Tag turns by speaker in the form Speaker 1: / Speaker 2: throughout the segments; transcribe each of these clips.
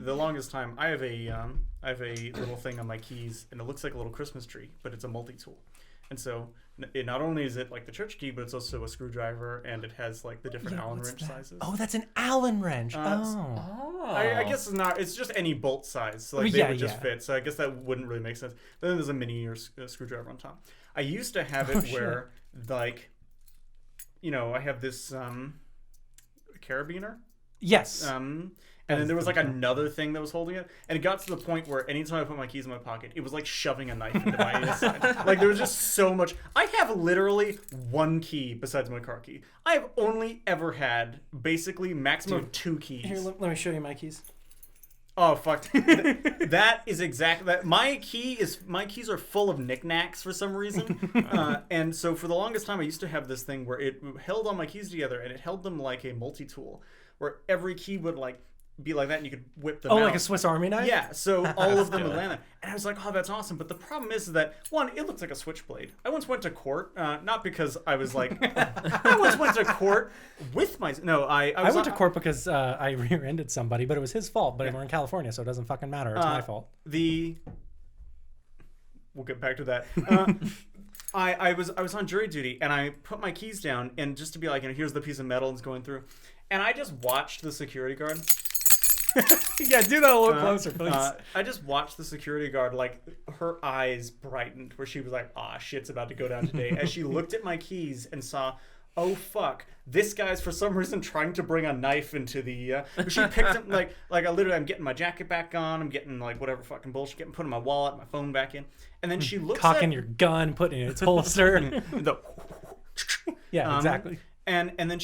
Speaker 1: The longest time, I have a little thing on my keys, and it looks like a little Christmas tree, but it's a multi-tool. And so it not only is it like the church key, but it's also a screwdriver, and it has like the different Allen wrench sizes.
Speaker 2: Oh, that's an Allen wrench.
Speaker 1: I guess it's not. It's just any bolt size. So like they would just fit. So I guess that wouldn't really make sense. But then there's a mini or screwdriver on top. I used to have it where like, I have this carabiner.
Speaker 2: Yes.
Speaker 1: And then there was like another thing that was holding it, and it got to the point where anytime I put my keys in my pocket, it was like shoving a knife into my inside. Like there was just so much. I have literally one key besides my car key. I have only ever had basically maximum of 2 keys.
Speaker 3: Here, let me show you my keys.
Speaker 1: Oh fuck! That is exactly that. My keys are full of knickknacks for some reason, and so for the longest time I used to have this thing where it held all my keys together, and it held them like a multi-tool, where every key would like be like that, and you could whip them out.
Speaker 2: Like a Swiss Army knife?
Speaker 1: Yeah, so all of them would land there. And I was like, oh, that's awesome. But the problem is that, one, it looks like a switchblade. I once went to court, not because I was like, I once went to court with my, no, I
Speaker 2: went to court because I rear-ended somebody, but it was his fault. But we're in California, so it doesn't fucking matter. It's my fault.
Speaker 1: We'll get back to that. I was on jury duty, and I put my keys down, and just to be like, here's the piece of metal that's going through. And I just watched the security guard.
Speaker 2: Yeah, do that a little closer, please.
Speaker 1: I just watched the security guard, like, her eyes brightened, where she was like, "Ah, shit's about to go down today." As she looked at my keys and saw, oh fuck, this guy's for some reason trying to bring a knife into the. She picked up I'm getting my jacket back on, I'm getting like whatever fucking bullshit, putting my wallet, my phone back in, and then she looks
Speaker 2: cocking your gun, putting it in its holster. Yeah, exactly.
Speaker 1: And then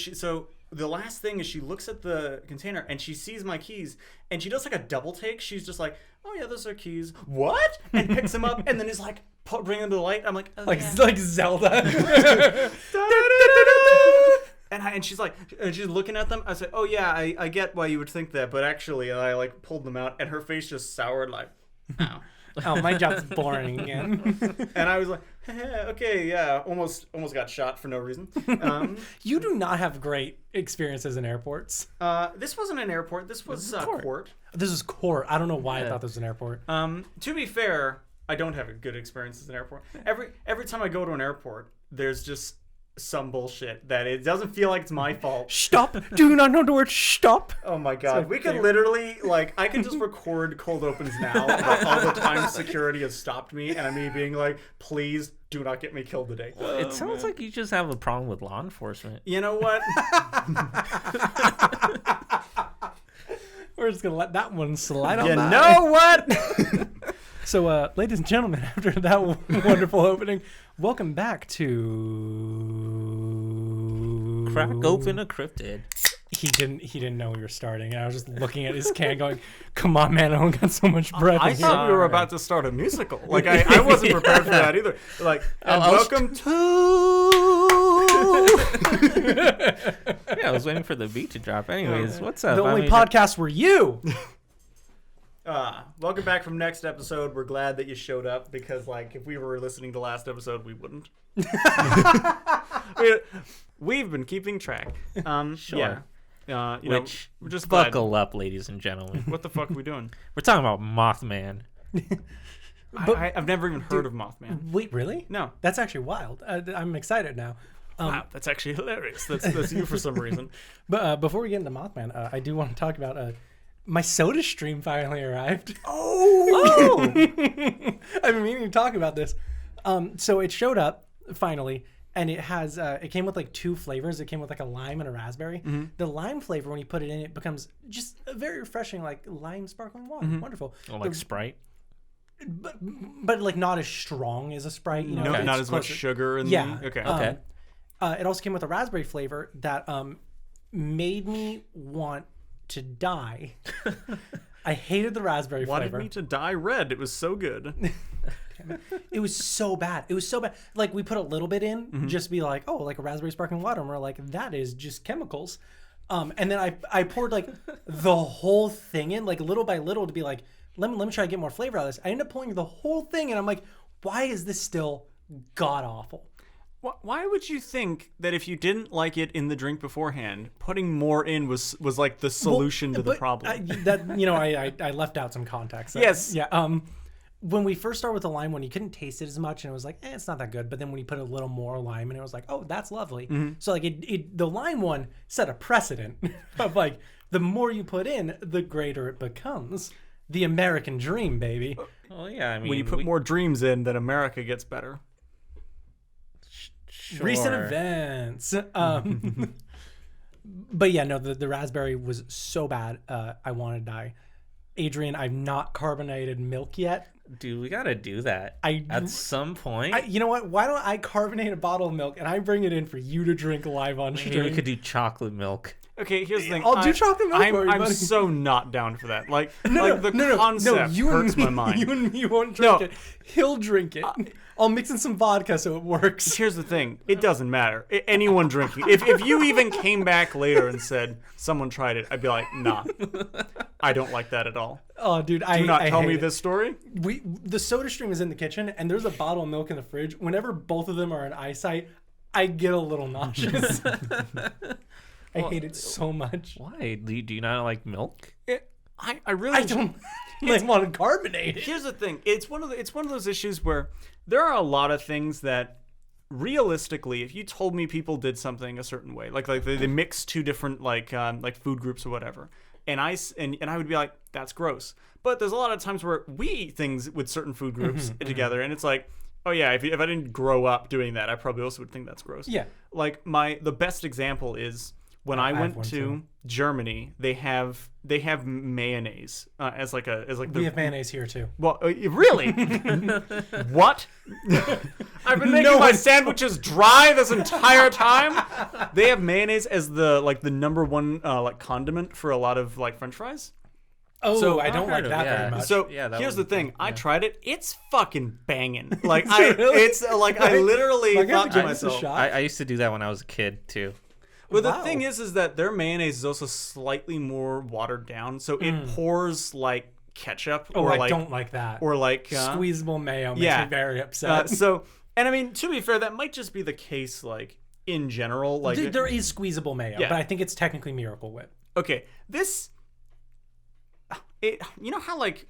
Speaker 1: the last thing is she looks at the container and she sees my keys and she does like a double take. She's just like, oh yeah, those are keys. What? And picks them up and then is like, bring them to the light. I'm like, oh,
Speaker 2: like Zelda.
Speaker 1: And she's like, she's looking at them. I said, oh yeah, I get why you would think that, but actually, and I like pulled them out and her face just soured like, oh.
Speaker 2: Oh, my job's boring again.
Speaker 1: And I was like, okay, yeah, almost got shot for no reason.
Speaker 2: You do not have great experiences in airports.
Speaker 1: This wasn't an airport. This was court.
Speaker 2: This is court. I don't know why I thought this was an airport.
Speaker 1: To be fair, I don't have good experiences in an airport. Every time I go to an airport, there's just some bullshit that it doesn't feel like it's my fault.
Speaker 2: Stop. Do not know the word stop.
Speaker 1: Oh my god. We could literally, like, I could just record cold opens now about all the times security has stopped me and me being like, please do not get me killed today.
Speaker 4: It sounds like you just have a problem with law enforcement.
Speaker 1: You know what?
Speaker 2: We're just going to let that one slide on by.
Speaker 1: You know what?
Speaker 2: So, ladies and gentlemen, after that wonderful opening, welcome back to
Speaker 4: Crack Open a Cryptid.
Speaker 2: He didn't know we were starting. I was just looking at his can going, come on, man, I don't got so much breath.
Speaker 1: I thought we were about to start a musical. Like, I wasn't prepared for that either. Like, and welcome to...
Speaker 4: Yeah, I was waiting for the beat to drop. Anyways, what's up?
Speaker 2: The only podcast were you.
Speaker 1: Welcome back from next episode. We're glad that you showed up because, like, if we were listening to last episode, we wouldn't. We've been keeping track.
Speaker 4: Sure.
Speaker 1: Yeah.
Speaker 4: We're just buckle up, ladies and gentlemen.
Speaker 1: What the fuck are we doing?
Speaker 4: We're talking about Mothman.
Speaker 1: I've never even heard of Mothman.
Speaker 2: Wait, really?
Speaker 1: No.
Speaker 2: That's actually wild. I'm excited now.
Speaker 1: Wow, that's actually hilarious. That's you for some reason.
Speaker 2: But before we get into Mothman, I do want to talk about my soda stream finally arrived.
Speaker 1: Oh!
Speaker 2: I've been meaning to talk about this. So it showed up finally, and it has it came with like 2 flavors. It came with like a lime and a raspberry. Mm-hmm. The lime flavor, when you put it in, it becomes just a very refreshing, like lime sparkling water. Mm-hmm. Wonderful.
Speaker 4: Oh, like Sprite.
Speaker 2: But like not as strong as a Sprite. You know,
Speaker 1: no, not as much sugar.
Speaker 2: Okay. It also came with a raspberry flavor that made me want to die. I hated the raspberry flavor.
Speaker 1: Wanted me to dye red. It was so good.
Speaker 2: It was so bad. Like, we put a little bit in, just to be like, oh, like a raspberry sparkling water. And we're like, that is just chemicals. And then I poured like the whole thing in, like little by little, to be like, let me try to get more flavor out of this. I ended up pouring the whole thing, and I'm like, why is this still god awful?
Speaker 1: Why would you think that if you didn't like it in the drink beforehand, putting more in was like the solution to the problem?
Speaker 2: I left out some context.
Speaker 1: Yes.
Speaker 2: Yeah. When we first started with the lime one, you couldn't taste it as much, and it was like, it's not that good. But then when you put a little more lime in, it was like, oh, that's lovely.
Speaker 1: Mm-hmm.
Speaker 2: So like the lime one set a precedent of like, the more you put in, the greater it becomes. The American dream, baby.
Speaker 4: Well, yeah, I mean,
Speaker 1: when you put more dreams in, then America gets better.
Speaker 4: Sure.
Speaker 2: Recent events. But yeah, no, the raspberry was so bad. I want to die. Adrian, I've not carbonated milk yet.
Speaker 4: Dude, we gotta do that at some point.
Speaker 2: You know what? Why don't I carbonate a bottle of milk and I bring it in for you to drink live on stream?
Speaker 4: Maybe we could do chocolate milk.
Speaker 1: Okay, here's the thing.
Speaker 2: I'll do chocolate milk for you,
Speaker 1: I'm
Speaker 2: buddy.
Speaker 1: so not down for that. Like, the concept hurts my mind.
Speaker 2: You and me won't drink it. He'll drink it. I'll mix in some vodka so it works.
Speaker 1: Here's the thing. It doesn't matter. Anyone drinking. If you even came back later and said, someone tried it, I'd be like, nah. I don't like that at all.
Speaker 2: Oh, dude,
Speaker 1: Do not tell me this story.
Speaker 2: The soda stream is in the kitchen, and there's a bottle of milk in the fridge. Whenever both of them are in eyesight, I get a little nauseous. I hate it so much.
Speaker 4: Why? Do you not like milk?
Speaker 1: I really
Speaker 2: don't want to carbonate it.
Speaker 1: Here's the thing. It's one of those issues where there are a lot of things that realistically, if you told me people did something a certain way, like they mix two different like food groups or whatever, and I would be like, that's gross. But there's a lot of times where we eat things with certain food groups together, and it's like, oh yeah, if I didn't grow up doing that, I probably also would think that's gross.
Speaker 2: Yeah.
Speaker 1: Like the best example is when I went to Germany, they have mayonnaise as like
Speaker 2: we have mayonnaise here too.
Speaker 1: Well, really? What? I've been making my sandwiches dry this entire time. They have mayonnaise as the number one condiment for a lot of like French fries.
Speaker 2: Oh,
Speaker 1: so,
Speaker 2: I don't like that very much.
Speaker 1: So here's the thing. I tried it. It's fucking banging. Like I literally thought to myself.
Speaker 4: I used to do that when I was a kid too.
Speaker 1: Well, the thing is that their mayonnaise is also slightly more watered down, so it pours like ketchup.
Speaker 2: Oh,
Speaker 1: or
Speaker 2: I don't like that.
Speaker 1: Or like
Speaker 2: squeezable mayo makes me very upset.
Speaker 1: And I mean, to be fair, that might just be the case, like in general. Like
Speaker 2: there is squeezable mayo, but I think it's technically Miracle Whip.
Speaker 1: Okay, you know how like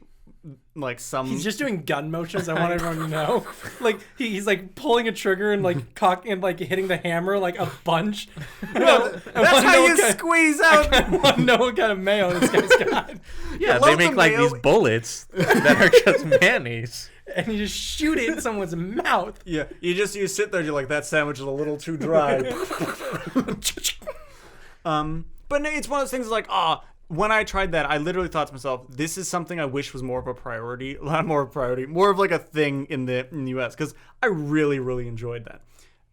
Speaker 1: some
Speaker 2: he's just doing gun motions. I want everyone to know, like he's like pulling a trigger and like hitting the hammer like a bunch.
Speaker 1: That's how you squeeze out.
Speaker 2: I want to know what kind of mayo this guy's got.
Speaker 4: Yeah, they make like these bullets that are just mayonnaise.
Speaker 2: And you just shoot it in someone's mouth.
Speaker 1: Yeah, you sit there. You're like, that sandwich is a little too dry. But it's one of those things like, when I tried that, I literally thought to myself, this is something I wish was more of a priority. Not more of a priority, more of like a thing in the US, because I really, really enjoyed that.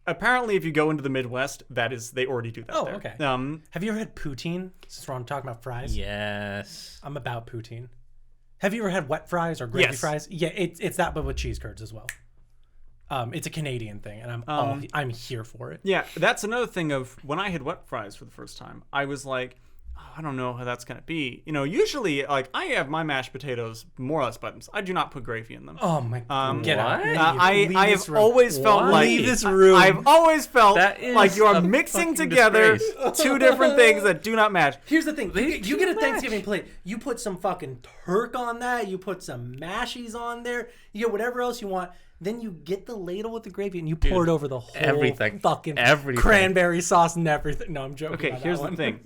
Speaker 1: Apparently, if you go into the Midwest, they already do that.
Speaker 2: Oh,
Speaker 1: there.
Speaker 2: okay. Have you ever had poutine? Since we're talking about fries.
Speaker 4: Yes.
Speaker 2: I'm about poutine. Have you ever had wet fries or gravy fries? Yeah, it's that, but with cheese curds as well. It's a Canadian thing, and I'm here for it.
Speaker 1: Yeah, that's another thing of when I had wet fries for the first time, I was like, I don't know how that's going to be. You know, usually, like, I have my mashed potatoes more or less buttons. I do not put gravy in them.
Speaker 2: Oh, my God. Get out.
Speaker 1: I have always felt like...
Speaker 2: Leave this room.
Speaker 1: I've always felt like you are mixing together two different things that do not match.
Speaker 2: Here's the thing. You get a Thanksgiving plate. You put some fucking turk on that. You put some mashies on there. You get whatever else you want. Then you get the ladle with the gravy and you pour it over the whole fucking cranberry sauce and everything. No, I'm joking.
Speaker 1: Okay, here's the thing.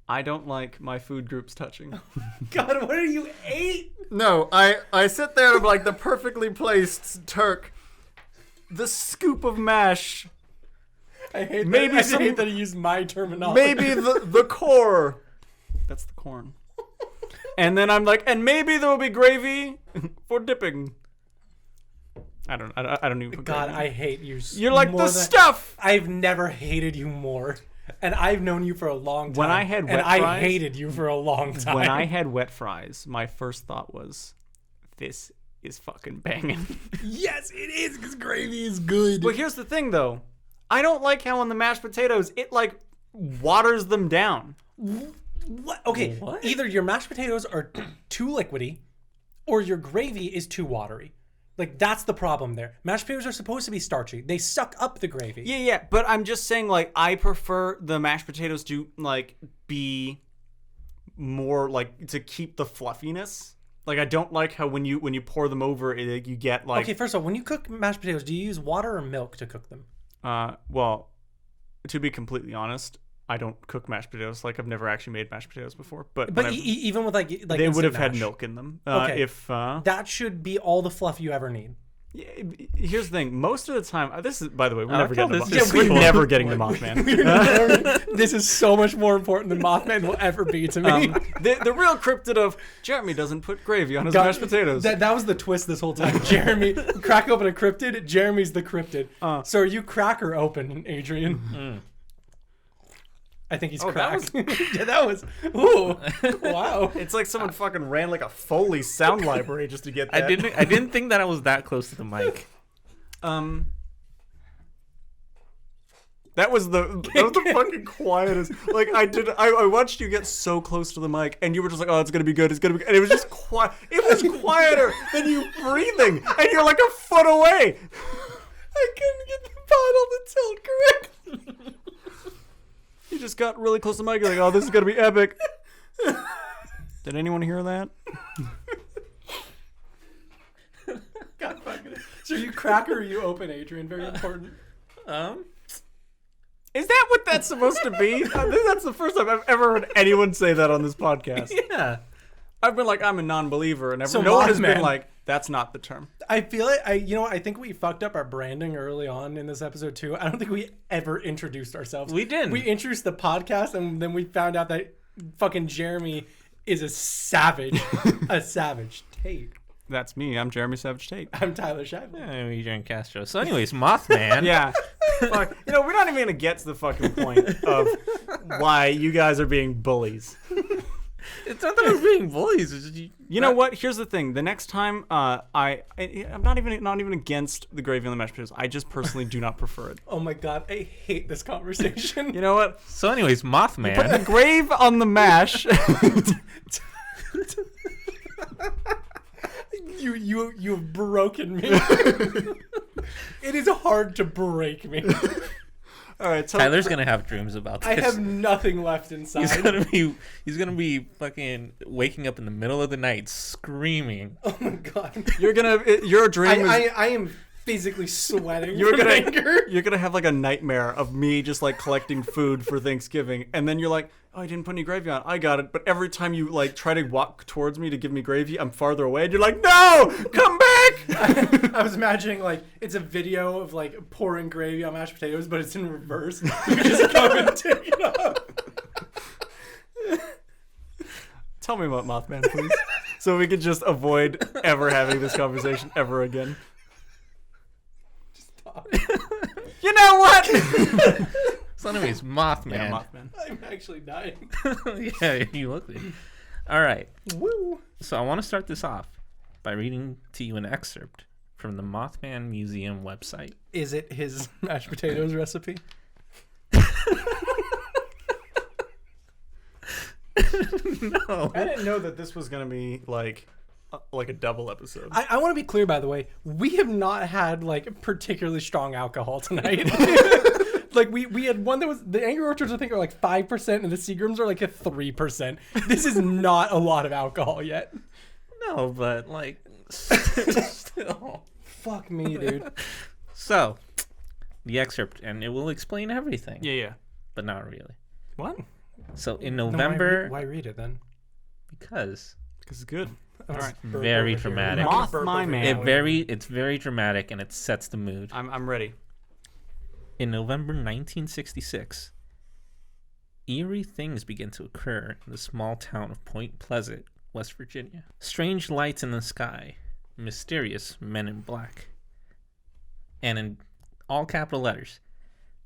Speaker 1: I don't like my food groups touching.
Speaker 2: God, what are you ate?
Speaker 1: No, I sit there with like the perfectly placed turk, the scoop of mash.
Speaker 2: I hate that he used my terminology.
Speaker 1: Maybe the core. That's the corn. And then I'm like, and maybe there will be gravy for dipping. I don't even.
Speaker 2: God, I hate you.
Speaker 1: You're like the stuff.
Speaker 2: I've never hated you more. And I've known you for a long time.
Speaker 1: When I had wet
Speaker 2: fries,
Speaker 1: I
Speaker 2: hated you for a long time.
Speaker 1: When I had wet fries, my first thought was, this is fucking banging.
Speaker 2: Yes, it is, because gravy is good.
Speaker 1: But here's the thing, though. I don't like how on the mashed potatoes, it like waters them down.
Speaker 2: What? Okay,
Speaker 4: What?
Speaker 2: either your mashed potatoes are too liquidy or your gravy is too watery. Like, that's the problem there. Mashed potatoes are supposed to be starchy. They suck up the gravy.
Speaker 1: Yeah, but I'm just saying, like, I prefer the mashed potatoes to, like, be more, like, to keep the fluffiness. Like, I don't like how when you pour them over, you get, like...
Speaker 2: Okay, first of all, when you cook mashed potatoes, do you use water or milk to cook them?
Speaker 1: Well, to be completely honest, I don't cook mashed potatoes. Like, I've never actually made mashed potatoes before. But
Speaker 2: Even with, like
Speaker 1: they would have had
Speaker 2: mash,
Speaker 1: milk in them.
Speaker 2: Okay.
Speaker 1: If...
Speaker 2: that should be all the fluff you ever need.
Speaker 1: Yeah, here's the thing. Most of the time, this is, by the way, we're
Speaker 4: I
Speaker 1: never
Speaker 4: like how
Speaker 1: getting the
Speaker 4: this is
Speaker 1: We're
Speaker 4: cool.
Speaker 1: never getting the Mothman.
Speaker 2: This is so much more important than Mothman will ever be to me.
Speaker 1: The real cryptid of Jeremy doesn't put gravy on his
Speaker 2: God,
Speaker 1: mashed potatoes.
Speaker 2: That was the twist this whole time. Jeremy, crack open a cryptid. Jeremy's the cryptid. So are you crack or open, Adrian? I think he's crack. Yeah, that was. Ooh, wow.
Speaker 1: It's like someone fucking ran like a Foley sound library just to get that.
Speaker 4: I didn't think that I was that close to the mic.
Speaker 1: That was the fucking quietest. Like, I watched you get so close to the mic, and you were just like, "Oh, it's gonna be good. It's gonna be good." And it was just quiet. It was quieter than you breathing, and you're like a foot away.
Speaker 2: I couldn't get the bottle to tilt correctly.
Speaker 1: You just got really close to the mic. You're like, "Oh, this is gonna be epic." Did anyone hear that?
Speaker 2: God fucking it. So are you crack or are you open, Adrian? Very important.
Speaker 1: Is that what that's supposed to be? I think that's the first time I've ever heard anyone say that on this podcast.
Speaker 4: Yeah.
Speaker 1: I've been like, I'm a non-believer, and
Speaker 2: So
Speaker 1: no one has been
Speaker 2: Mothman.
Speaker 1: like, that's not the term.
Speaker 2: I feel it. You know what? I think we fucked up our branding early on in this episode too. I don't think we ever introduced ourselves.
Speaker 4: We didn't.
Speaker 2: We introduced the podcast, and then we found out that fucking Jeremy is a savage, a savage Tate.
Speaker 1: That's me. I'm Jeremy Savage Tate.
Speaker 2: I'm Tyler Shively.
Speaker 4: I'm Adrian Castro. So, anyways, Mothman.
Speaker 1: Yeah. Fuck. You know, we're not even going to get to the fucking point of why you guys are being bullies.
Speaker 4: It's not that we're being bullies. It's just
Speaker 1: You know what? Here's the thing. The next time, I'm not even against the gravy on the mashed potatoes. I just personally do not prefer it.
Speaker 2: Oh my god, I hate this conversation.
Speaker 1: You know what?
Speaker 4: So, anyways, Mothman.
Speaker 1: Put the grave on the mash.
Speaker 2: You've broken me. It is hard to break me.
Speaker 1: All right, so
Speaker 4: Tyler's gonna have dreams about this.
Speaker 2: I have nothing left inside.
Speaker 4: He's gonna be fucking waking up in the middle of the night screaming.
Speaker 2: Oh my god.
Speaker 1: your dream is
Speaker 2: I am physically sweating.
Speaker 1: you're
Speaker 2: from
Speaker 1: gonna
Speaker 2: anger.
Speaker 1: you're gonna have like a nightmare of me just like collecting food for Thanksgiving, and then you're like, oh, I didn't put any gravy on. I got it, but every time you like try to walk towards me to give me gravy, I'm farther away, and you're like, no, come back.
Speaker 2: I was imagining like it's a video of like pouring gravy on mashed potatoes, but it's in reverse. You just come and take it up.
Speaker 1: Tell me about Mothman, please, so we could just avoid ever having this conversation ever again.
Speaker 2: Stop.
Speaker 1: You know what?
Speaker 4: So, anyways, Mothman.
Speaker 1: Yeah, Mothman.
Speaker 2: I'm actually dying.
Speaker 4: Yeah, you look it. All right.
Speaker 2: Woo.
Speaker 4: So I want to start this off by reading to you an excerpt from the Mothman Museum website.
Speaker 2: Is it his mashed potatoes recipe?
Speaker 4: No.
Speaker 1: I didn't know that this was gonna be like a double episode.
Speaker 2: I want to be clear, by the way. We have not had like particularly strong alcohol tonight. Like we had one that was the Angry Orchards I think are like 5% and the Seagrams are like a 3%. This is not a lot of alcohol yet.
Speaker 4: No, but like still.
Speaker 2: Fuck me, dude.
Speaker 4: So the excerpt, and it will explain everything.
Speaker 1: Yeah.
Speaker 4: But not really.
Speaker 1: What?
Speaker 4: So in
Speaker 2: No,
Speaker 4: November,
Speaker 2: why read it then?
Speaker 4: because
Speaker 1: Because it's good.
Speaker 2: All
Speaker 1: right.
Speaker 4: Very dramatic.
Speaker 1: Moth my man.
Speaker 4: it's very dramatic, and it sets the mood.
Speaker 1: I'm ready.
Speaker 4: In November 1966, eerie things began to occur in the small town of Point Pleasant, West Virginia. Strange lights in the sky, mysterious men in black, and in all capital letters,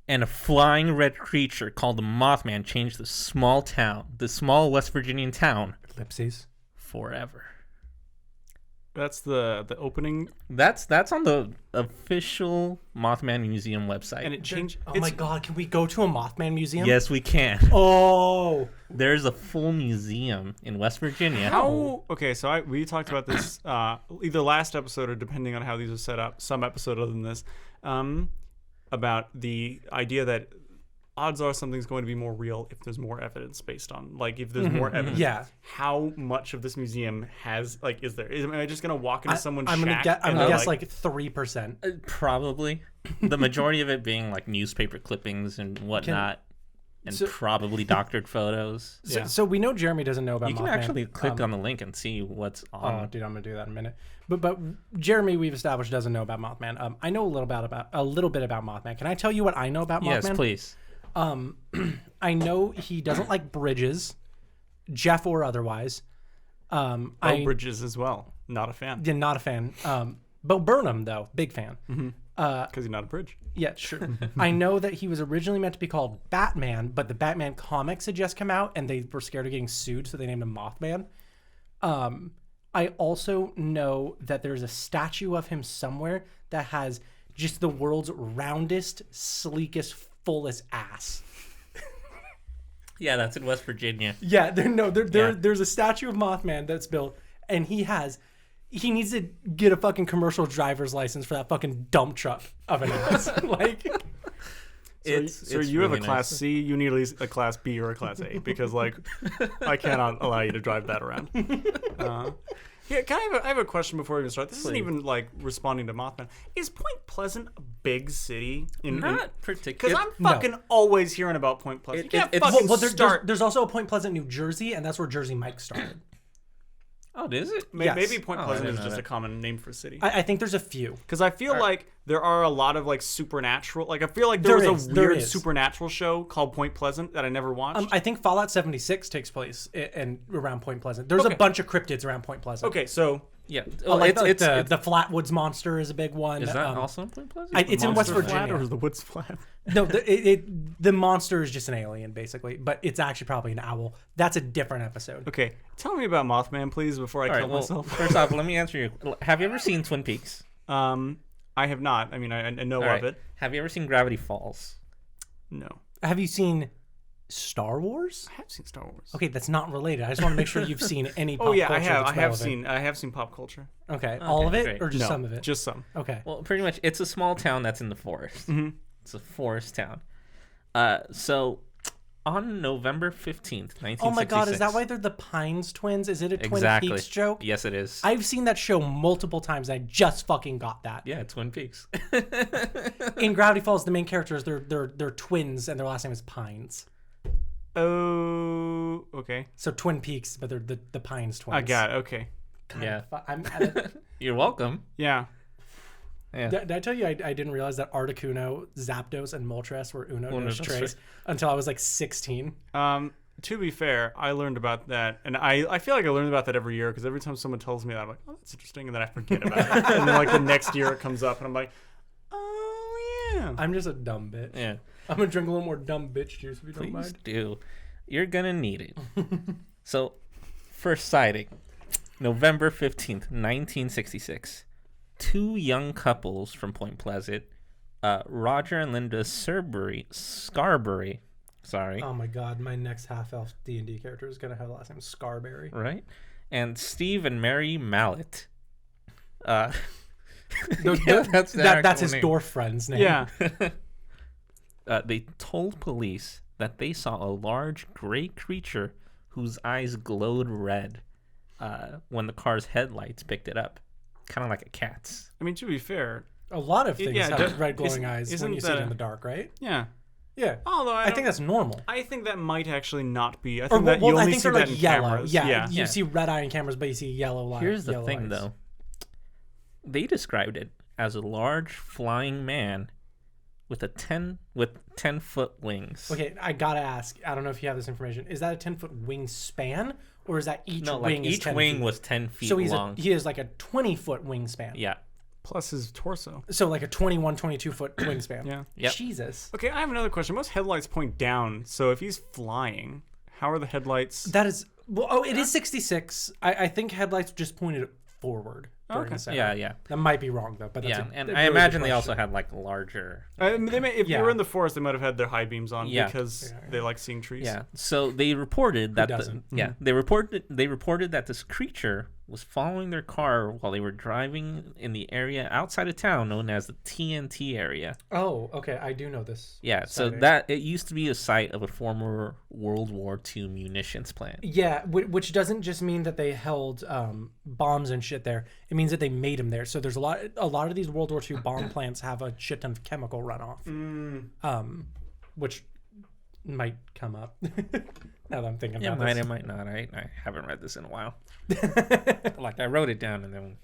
Speaker 4: and a flying red creature called the Mothman changed the small West Virginian town
Speaker 2: Ellipses.
Speaker 4: forever.
Speaker 1: That's the opening,
Speaker 4: That's on the official Mothman Museum website.
Speaker 1: and it changed.
Speaker 2: Oh my god, can we go to a Mothman museum?
Speaker 4: Yes, we can.
Speaker 2: Oh.
Speaker 4: There's a full museum in West Virginia.
Speaker 1: How? Okay, so we talked about this either last episode or depending on how these are set up, some episode other than this, about the idea that odds are something's going to be more real if there's more evidence based on, like, if there's more evidence.
Speaker 2: Yeah.
Speaker 1: How much of this museum has, like, is there? Am I just gonna walk into someone's
Speaker 2: I'm
Speaker 1: shack?
Speaker 2: gonna guess like 3%.
Speaker 4: Probably. The majority of it being like newspaper clippings and whatnot. And probably doctored photos.
Speaker 2: So we know Jeremy doesn't know about
Speaker 4: You
Speaker 2: Mothman.
Speaker 4: can actually click on the link and see what's on.
Speaker 2: Oh, dude, I'm gonna do that in a minute. But Jeremy, we've established, doesn't know about Mothman. I know a little bit about Mothman. Can I tell you what I know about Mothman?
Speaker 4: Yes, please.
Speaker 2: I know he doesn't like bridges, Jeff or otherwise.
Speaker 1: Bridges as well. Not a fan.
Speaker 2: Yeah, not a fan. Bo Burnham though, big fan.
Speaker 1: Because he's not a bridge.
Speaker 2: Yeah, sure. I know that he was originally meant to be called Batman, but the Batman comics had just come out and they were scared of getting sued, so they named him Mothman. I also know that there's a statue of him somewhere that has just the world's roundest, sleekest, fullest ass.
Speaker 4: Yeah, that's in West Virginia.
Speaker 2: Yeah, there's a statue of Mothman that's built, and he needs to get a fucking commercial driver's license for that fucking dump truck of an ass. Like,
Speaker 1: So you have a class C, you need at least a class B or a class A, because, like, I cannot allow you to drive that around. Yeah, I have a question before we even start. This isn't even, like, responding to Mothman. Is Point Pleasant a big city?
Speaker 4: Not particularly.
Speaker 1: Because I'm fucking always hearing about Point Pleasant. You can't fucking start.
Speaker 2: There's also a Point Pleasant, New Jersey, and that's where Jersey Mike started.
Speaker 4: Oh, is it?
Speaker 2: Yes.
Speaker 1: Maybe Point Pleasant
Speaker 4: I
Speaker 1: is
Speaker 4: didn't know
Speaker 1: just
Speaker 4: that.
Speaker 1: a common name for a city.
Speaker 2: I think there's a few.
Speaker 1: Because I feel like there are a lot of, like, supernatural. Like, I feel like there was a weird supernatural show called Point Pleasant that I never watched.
Speaker 2: I think Fallout 76 takes place around Point Pleasant. There's a bunch of cryptids around Point Pleasant.
Speaker 1: Okay, so
Speaker 4: Yeah.
Speaker 2: Like the Flatwoods Monster is a big one.
Speaker 4: Is that also in Point Pleasant?
Speaker 2: It's in West
Speaker 1: Monster Flat,
Speaker 2: Virginia.
Speaker 1: or is the woods flat?
Speaker 2: No, the monster is just an alien, basically, but it's actually probably an owl. That's a different episode.
Speaker 1: Okay, tell me about Mothman, please, before I kill myself.
Speaker 4: First off, let me answer you. Have you ever seen Twin Peaks?
Speaker 1: I have not. I mean, I know of it.
Speaker 4: Have you ever seen Gravity Falls?
Speaker 1: No.
Speaker 2: Have you seen Star Wars?
Speaker 1: I have seen Star Wars.
Speaker 2: Okay, that's not related. I just want to make sure you've seen any pop
Speaker 1: Oh yeah,
Speaker 2: culture.
Speaker 1: I have
Speaker 2: relevant.
Speaker 1: seen pop culture.
Speaker 2: Okay, all of it
Speaker 4: great.
Speaker 2: or just
Speaker 1: No,
Speaker 2: some of it?
Speaker 1: just some.
Speaker 2: Okay.
Speaker 4: Well, pretty much, it's a small town that's in the forest.
Speaker 1: Mm-hmm.
Speaker 4: It's a forest town. So, on November 15th, 1966...
Speaker 2: Oh my god, is that why they're the Pines twins? Is it a Twin
Speaker 4: Exactly.
Speaker 2: Peaks joke?
Speaker 4: Yes, it is.
Speaker 2: I've seen that show multiple times and I just fucking got that.
Speaker 4: Yeah, Twin Peaks.
Speaker 2: In Gravity Falls, the main characters, they're twins and their last name is Pines.
Speaker 1: Oh, okay.
Speaker 2: So Twin Peaks, but they're the Pines twins.
Speaker 1: I got it. Okay.
Speaker 2: God,
Speaker 4: Yeah.
Speaker 2: Did
Speaker 4: You're welcome.
Speaker 1: Yeah.
Speaker 4: Yeah.
Speaker 2: I tell you, I didn't realize that Articuno, Zapdos, and Moltres were Uno dos
Speaker 4: dos
Speaker 2: Tres
Speaker 4: tres.
Speaker 2: until I was like 16.
Speaker 1: To be fair, I learned about that, and I feel like I learn about that every year because every time someone tells me that, I'm like, oh, that's interesting, and then I forget about it, and then like the next year it comes up, and I'm like, oh yeah.
Speaker 2: I'm just a dumb bitch.
Speaker 4: Yeah.
Speaker 2: I'm gonna drink a little more dumb bitch juice if you don't
Speaker 4: Please
Speaker 2: mind.
Speaker 4: do. You're gonna need it. So, first sighting, November 15th, 1966. Two young couples from Point Pleasant, Roger and Linda Scarberry. Sorry.
Speaker 2: Oh my god, my next half-elf D&D character is gonna have the last name Scarberry.
Speaker 4: Right? And Steve and Mary Mallet.
Speaker 2: That's
Speaker 4: That's
Speaker 2: his dwarf friend's name.
Speaker 1: Yeah.
Speaker 4: They told police that they saw a large gray creature whose eyes glowed red when the car's headlights picked it up. Kind of like a cat's.
Speaker 1: I mean, to be fair,
Speaker 2: A lot of things
Speaker 1: Yeah,
Speaker 2: have red glowing eyes
Speaker 1: isn't
Speaker 2: when you see
Speaker 1: that
Speaker 2: it in the dark, right?
Speaker 1: yeah.
Speaker 2: Yeah.
Speaker 1: Although
Speaker 2: I think that's normal.
Speaker 1: I think that might actually not be. I
Speaker 2: Or,
Speaker 1: think that you
Speaker 2: I
Speaker 1: only
Speaker 2: think
Speaker 1: see
Speaker 2: they're
Speaker 1: that
Speaker 2: like
Speaker 1: in
Speaker 2: yellow.
Speaker 1: cameras.
Speaker 2: Yeah, you
Speaker 4: Yeah.
Speaker 2: see red eye in cameras, but you see yellow light.
Speaker 4: Here's the
Speaker 2: yellow
Speaker 4: thing,
Speaker 2: eyes.
Speaker 4: though. They described it as a large flying man with 10-foot wings.
Speaker 2: Okay, I gotta ask. I don't know if you have this information. Is that a 10-foot wingspan, or is that each
Speaker 4: No,
Speaker 2: wing
Speaker 4: like
Speaker 2: is
Speaker 4: each
Speaker 2: 10
Speaker 4: wing
Speaker 2: feet?
Speaker 4: was 10 feet
Speaker 2: So
Speaker 4: long.
Speaker 2: he is like a 20-foot wingspan.
Speaker 4: Yeah.
Speaker 1: Plus his torso.
Speaker 2: So like a 21, 22-foot wingspan.
Speaker 1: Yeah.
Speaker 4: Yep.
Speaker 2: Jesus.
Speaker 1: Okay, I have another question. Most headlights point down, so if he's flying, how are the headlights?
Speaker 2: That is... Well, oh, it is 66. I think headlights just pointed forward. during
Speaker 1: Okay.
Speaker 2: this era.
Speaker 4: Yeah, yeah.
Speaker 2: That might be wrong though, but that's
Speaker 4: Yeah,
Speaker 2: a
Speaker 4: and
Speaker 2: really
Speaker 4: I
Speaker 2: good
Speaker 4: imagine they
Speaker 2: question.
Speaker 4: also had like larger.
Speaker 1: If
Speaker 2: Yeah.
Speaker 1: you were in the forest, they might have had their high beams on
Speaker 4: Yeah.
Speaker 1: because they like seeing trees.
Speaker 4: Yeah. So they reported that
Speaker 2: doesn't?
Speaker 4: they reported that this creature was following their car while they were driving in the area outside of town known as the TNT area.
Speaker 2: Oh, okay. I do know this.
Speaker 4: Yeah, so
Speaker 2: sighting.
Speaker 4: that it used to be a site of a former World War II munitions plant.
Speaker 2: Yeah, which doesn't just mean that they held bombs and shit there. It means that they made them there. So there's a lot of these World War II bomb plants have a shit ton of chemical runoff, which might come up. Now that I'm thinking
Speaker 4: Yeah,
Speaker 2: about this.
Speaker 4: it might not. I haven't read this in a while. Like I wrote it down and then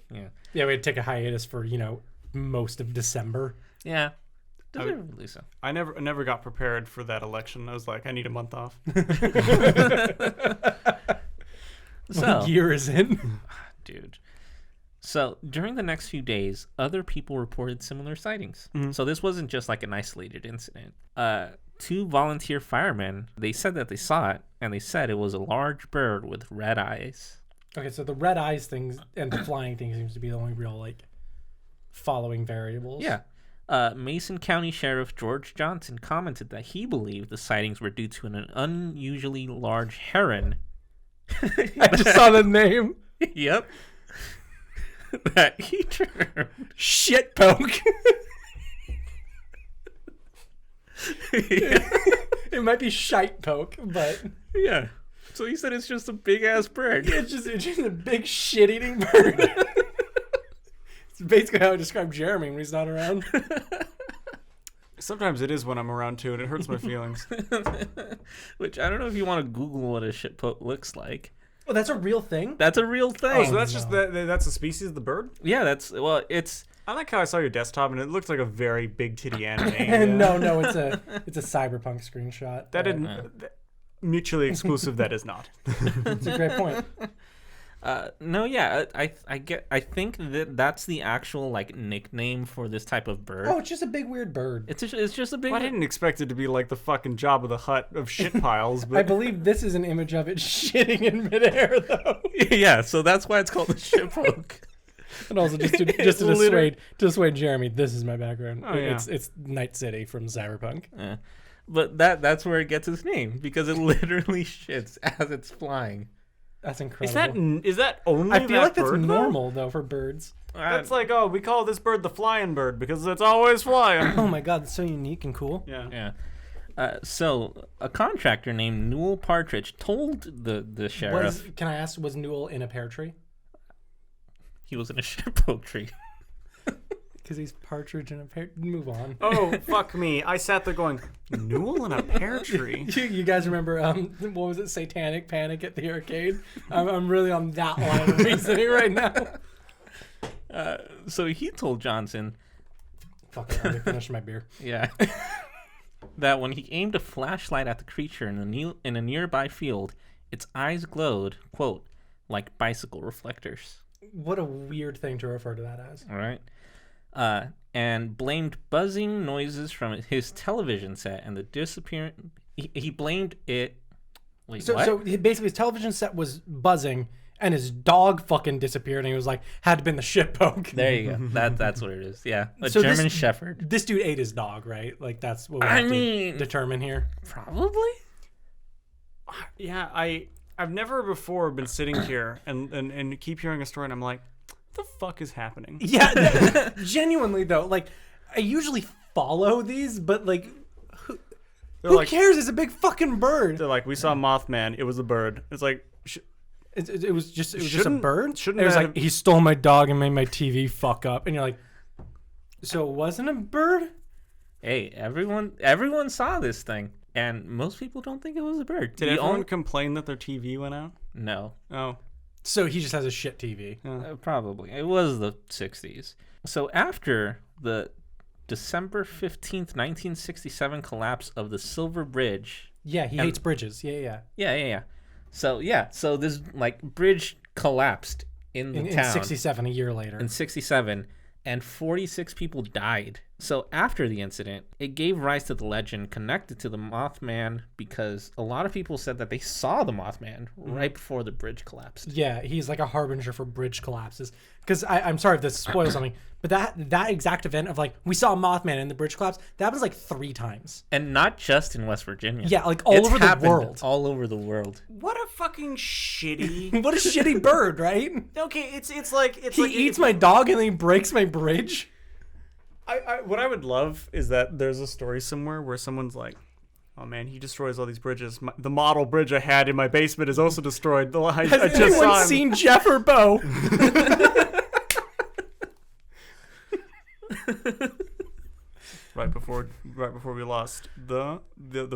Speaker 2: Yeah, we had to take a hiatus for most of December.
Speaker 4: yeah. Deservedly so.
Speaker 1: I never got prepared for that election. I was like, I need a month off.
Speaker 4: So,
Speaker 2: Years in.
Speaker 4: dude. So during the next few days, other people reported similar sightings. So this wasn't just like an isolated incident. 2 volunteer firemen, they said that they saw it, and they said it was a large bird with red eyes.
Speaker 2: Okay, so the red eyes things and the flying thing seems to be the only real following variables.
Speaker 4: Yeah. Mason County Sheriff George Johnson commented that he believed the sightings were due to an unusually large heron.
Speaker 2: I just saw the name.
Speaker 4: Yep. That he termed
Speaker 2: Shit poke. It might be shite poke, but
Speaker 4: yeah. So he said it's just a big ass bird.
Speaker 2: it's just a big shit eating bird. It's basically how I describe Jeremy when he's not around.
Speaker 1: Sometimes it is when I'm around too, and it hurts my feelings.
Speaker 4: Which I don't know if you want to Google what a shitpoke looks like.
Speaker 2: Oh, that's a real thing?
Speaker 4: That's a real thing.
Speaker 1: Oh, so that's just that's a species of the bird.
Speaker 4: Yeah, it's
Speaker 1: I like how I saw your desktop, and it looked like a very big titty anime.
Speaker 2: No, it's a cyberpunk screenshot.
Speaker 1: That didn't. Mutually exclusive. That is not.
Speaker 2: That's a great point.
Speaker 4: no, yeah, I think that's the actual like nickname for this type of bird.
Speaker 2: Oh, it's just a big weird bird.
Speaker 4: It's just a big.
Speaker 1: Well, I didn't expect it to be like the fucking Jabba the Hutt of shit piles, but
Speaker 2: I believe this is an image of it shitting in midair, though.
Speaker 4: Yeah, so that's why it's called a shitpoke.
Speaker 2: And also, just to dissuade Jeremy, this is my background.
Speaker 1: Oh, yeah.
Speaker 2: It's Night City from Cyberpunk.
Speaker 4: Yeah. But that's where it gets its name because it literally shits as it's flying.
Speaker 2: That's incredible.
Speaker 1: is that only?
Speaker 2: I feel like that's
Speaker 1: bird,
Speaker 2: normal though for birds.
Speaker 1: That's like, oh, we call this bird the flying bird because it's always flying.
Speaker 2: Oh my god, that's so unique and cool.
Speaker 1: Yeah.
Speaker 4: Yeah. So a contractor named Newell Partridge told the sheriff
Speaker 2: Can I ask, was Newell in a pear tree?
Speaker 4: he was in a shitpoke tree.
Speaker 2: Because he's partridge in a pear. Move on.
Speaker 1: Oh, fuck me. I sat there going, Newell in a pear tree?
Speaker 2: You guys remember what was it? Satanic Panic at the arcade. I'm really on that line of reasoning right now.
Speaker 4: So he told Johnson,
Speaker 2: Fuck it, I already finished my beer.
Speaker 4: yeah, that when he aimed a flashlight at the creature in a nearby field, its eyes glowed, quote, like bicycle reflectors.
Speaker 2: What a weird thing to refer to that as.
Speaker 4: All right. And blamed buzzing noises from his television set and the disappearance. He blamed it. Wait,
Speaker 2: So basically, his television set was buzzing, and his dog fucking disappeared, and he was like, had to been the shit poke.
Speaker 4: There you go. That's what it is. Yeah, a
Speaker 2: So
Speaker 4: German Shepherd.
Speaker 2: This dude ate his dog, right? Like that's what we
Speaker 4: I
Speaker 2: have
Speaker 4: mean-
Speaker 2: to determine here.
Speaker 4: Probably.
Speaker 1: Yeah, I've never before been sitting here and keep hearing a story, and I'm like, what the fuck is happening?
Speaker 2: Yeah, genuinely though, like I usually follow these, but like, who
Speaker 1: like-
Speaker 2: cares? It's a big fucking bird.
Speaker 1: They're like, we saw Mothman. It was a bird. It's like,
Speaker 2: It was just a
Speaker 1: Shouldn't-
Speaker 2: bird.
Speaker 1: shouldn't
Speaker 2: it was
Speaker 1: that
Speaker 2: like he stole my dog and made my TV fuck up, and you're like, so it wasn't a bird?
Speaker 4: Hey, everyone saw this thing, and most people don't think it was a bird.
Speaker 1: did everyone complain that their TV went out?
Speaker 4: No.
Speaker 1: Oh.
Speaker 2: So he just has a shit TV.
Speaker 4: Probably. It was the 60s. So after the December 15th, 1967 collapse of the Silver Bridge.
Speaker 2: Yeah, he hates bridges. Yeah.
Speaker 4: Yeah. So this like bridge collapsed in the
Speaker 2: In
Speaker 4: town
Speaker 2: 67, a year later.
Speaker 4: in 67, and 46 people died. So after the incident, it gave rise to the legend connected to the Mothman because a lot of people said that they saw the Mothman right before the bridge collapsed.
Speaker 2: Yeah, he's like a harbinger for bridge collapses. Because I'm sorry if this spoils something, but that exact event of like, we saw a Mothman in the bridge collapse, that happens like 3 times.
Speaker 4: And not just in West Virginia.
Speaker 2: Yeah, like all
Speaker 4: It's
Speaker 2: over the
Speaker 4: happened
Speaker 2: world.
Speaker 4: all over the world.
Speaker 1: What a fucking shitty.
Speaker 2: What a shitty bird, right?
Speaker 1: Okay, it's like
Speaker 2: He eats my dog and then he breaks my bridge.
Speaker 1: What I would love is that there's a story somewhere where someone's like, oh man, he destroys all these bridges. The model bridge I had in my basement is also destroyed. I
Speaker 2: Has
Speaker 1: just
Speaker 2: anyone
Speaker 1: saw him.
Speaker 2: seen Jeff or Bo?
Speaker 1: Right before we lost the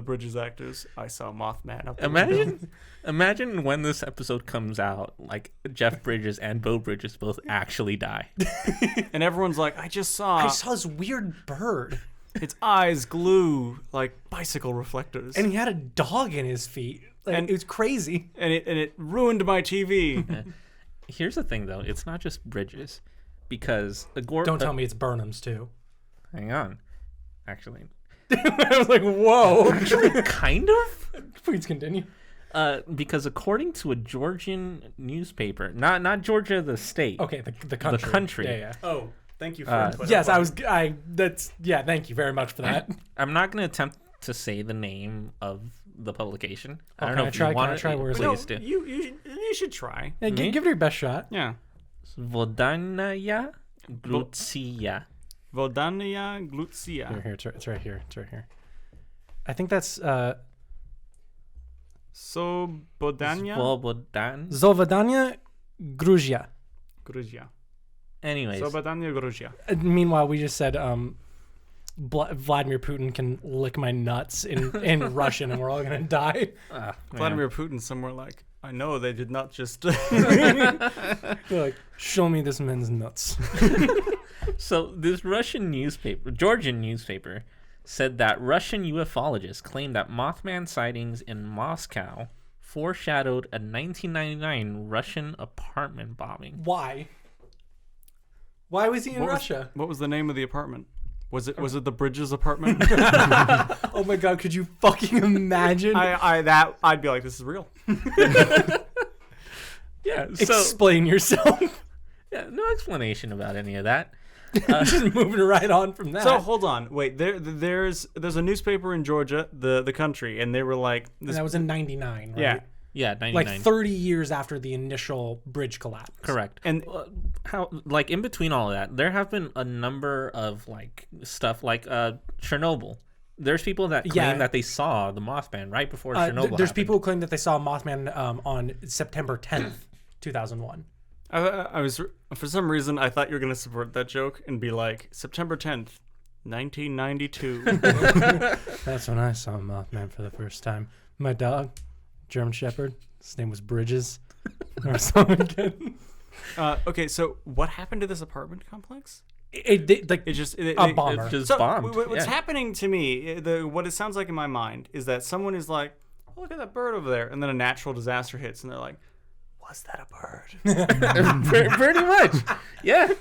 Speaker 1: bridges actors, I saw Mothman up the
Speaker 4: Imagine when this episode comes out, like Jeff Bridges and Bo Bridges both actually die.
Speaker 1: and everyone's like, I saw
Speaker 2: this weird bird.
Speaker 1: its eyes glue like bicycle reflectors,
Speaker 2: And he had a dog in his feet. Like,
Speaker 1: And-
Speaker 2: it was crazy.
Speaker 1: and it ruined my TV.
Speaker 4: Here's the thing, though. It's not just Bridges. Because
Speaker 2: Don't tell me it's Burnham's, too.
Speaker 4: Hang on. Actually.
Speaker 2: I was like, whoa.
Speaker 4: Kind of?
Speaker 2: Please continue.
Speaker 4: Because according to a Georgian newspaper, not Georgia the state.
Speaker 2: Okay, the country.
Speaker 4: The country.
Speaker 2: Yeah.
Speaker 1: Oh, thank you for
Speaker 2: Yes, thank you very much for that.
Speaker 4: I'm not going to attempt to say the name of the publication. I don't
Speaker 2: can
Speaker 4: know
Speaker 2: I
Speaker 4: if
Speaker 2: try-
Speaker 4: you
Speaker 2: can I
Speaker 4: want
Speaker 2: try
Speaker 4: to.
Speaker 2: words?
Speaker 4: Please do.
Speaker 1: You should try.
Speaker 2: Yeah, give it your best shot.
Speaker 1: Yeah.
Speaker 4: Vodanya Glutsia.
Speaker 1: Vodania glutia.
Speaker 2: Here, it's right here. It's right here. I think that's
Speaker 1: Sobodania
Speaker 4: Svobodan.
Speaker 2: Zolvadania Gruzia.
Speaker 1: Gruzia.
Speaker 4: Anyways,
Speaker 1: Sobodania Gruzia.
Speaker 2: Meanwhile, we just said Vladimir Putin can lick my nuts in Russian, and we're all gonna die.
Speaker 4: man.
Speaker 1: Vladimir Putin somewhere like, I know they did not just.
Speaker 2: They're like, show me this man's nuts.
Speaker 4: So this Georgian newspaper, said that Russian ufologists claimed that Mothman sightings in Moscow foreshadowed a 1999 Russian apartment bombing.
Speaker 2: Why? Why was he in
Speaker 1: What was-
Speaker 2: Russia?
Speaker 1: What was the name of the apartment? Was it the Bridges apartment?
Speaker 2: Oh my god, could you fucking imagine?
Speaker 1: I'd be like, this is real.
Speaker 4: Yeah, so
Speaker 2: Explain yourself.
Speaker 4: yeah, no explanation about any of that.
Speaker 2: Just moving right on from that.
Speaker 1: So hold on, wait. There's a newspaper in Georgia, the country, and they were like,
Speaker 2: And that was in 99, right?
Speaker 1: yeah,
Speaker 4: Yeah, 99.
Speaker 2: Like 30 years after the initial bridge collapse.
Speaker 4: Correct.
Speaker 1: and
Speaker 4: How, like, in between all of that, there have been a number of like stuff like Chernobyl. There's people that claim that they saw the Mothman right before Chernobyl.
Speaker 2: There's
Speaker 4: happened.
Speaker 2: people who claim that they saw Mothman on September 10th, 2001.
Speaker 1: I was, for some reason I thought you were gonna support that joke and be like, September 10th, 1992.
Speaker 2: That's when I saw Mothman for the first time. My dog, German Shepherd, his name was Bridges. Or something again.
Speaker 1: Okay, so what happened to this apartment complex?
Speaker 2: Like
Speaker 1: It just
Speaker 2: a bomber.
Speaker 4: It just
Speaker 1: so
Speaker 4: bombed.
Speaker 1: what's
Speaker 4: yeah.
Speaker 1: happening to me, what it sounds like in my mind is that someone is like, oh, look at that bird over there, and then a natural disaster hits, and they're like, was that a bird?
Speaker 4: Pretty much. Yeah.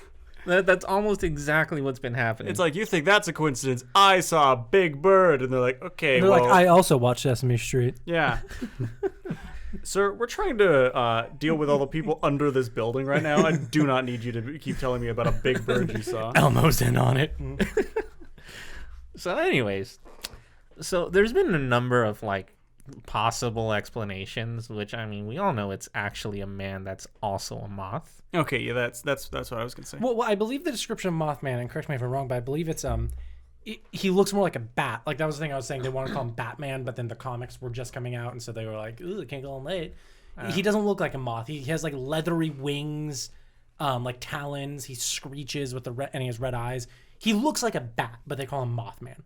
Speaker 4: That's almost exactly what's been happening.
Speaker 1: It's like, you think that's a coincidence? I saw a big bird, and they're like, okay,
Speaker 2: They're
Speaker 1: well,
Speaker 2: like, I also watched Sesame Street.
Speaker 1: yeah. Sir, we're trying to deal with all the people under this building right now. I do not need you to keep telling me about a big bird you saw.
Speaker 2: Elmo's in on it.
Speaker 4: So anyways, so there's been a number of like possible explanations, which I mean, we all know it's actually a man that's also a moth.
Speaker 1: Okay, yeah, that's what I was gonna say.
Speaker 2: Well, I believe the description of Mothman, and correct me if I'm wrong, but I believe it's he looks more like a bat. Like that was the thing I was saying. They want to call him Batman, but then the comics were just coming out, and so they were like, "Ooh, can't call him late." He doesn't look like a moth. He has like leathery wings, like talons. He screeches with and he has red eyes. He looks like a bat, but they call him Mothman.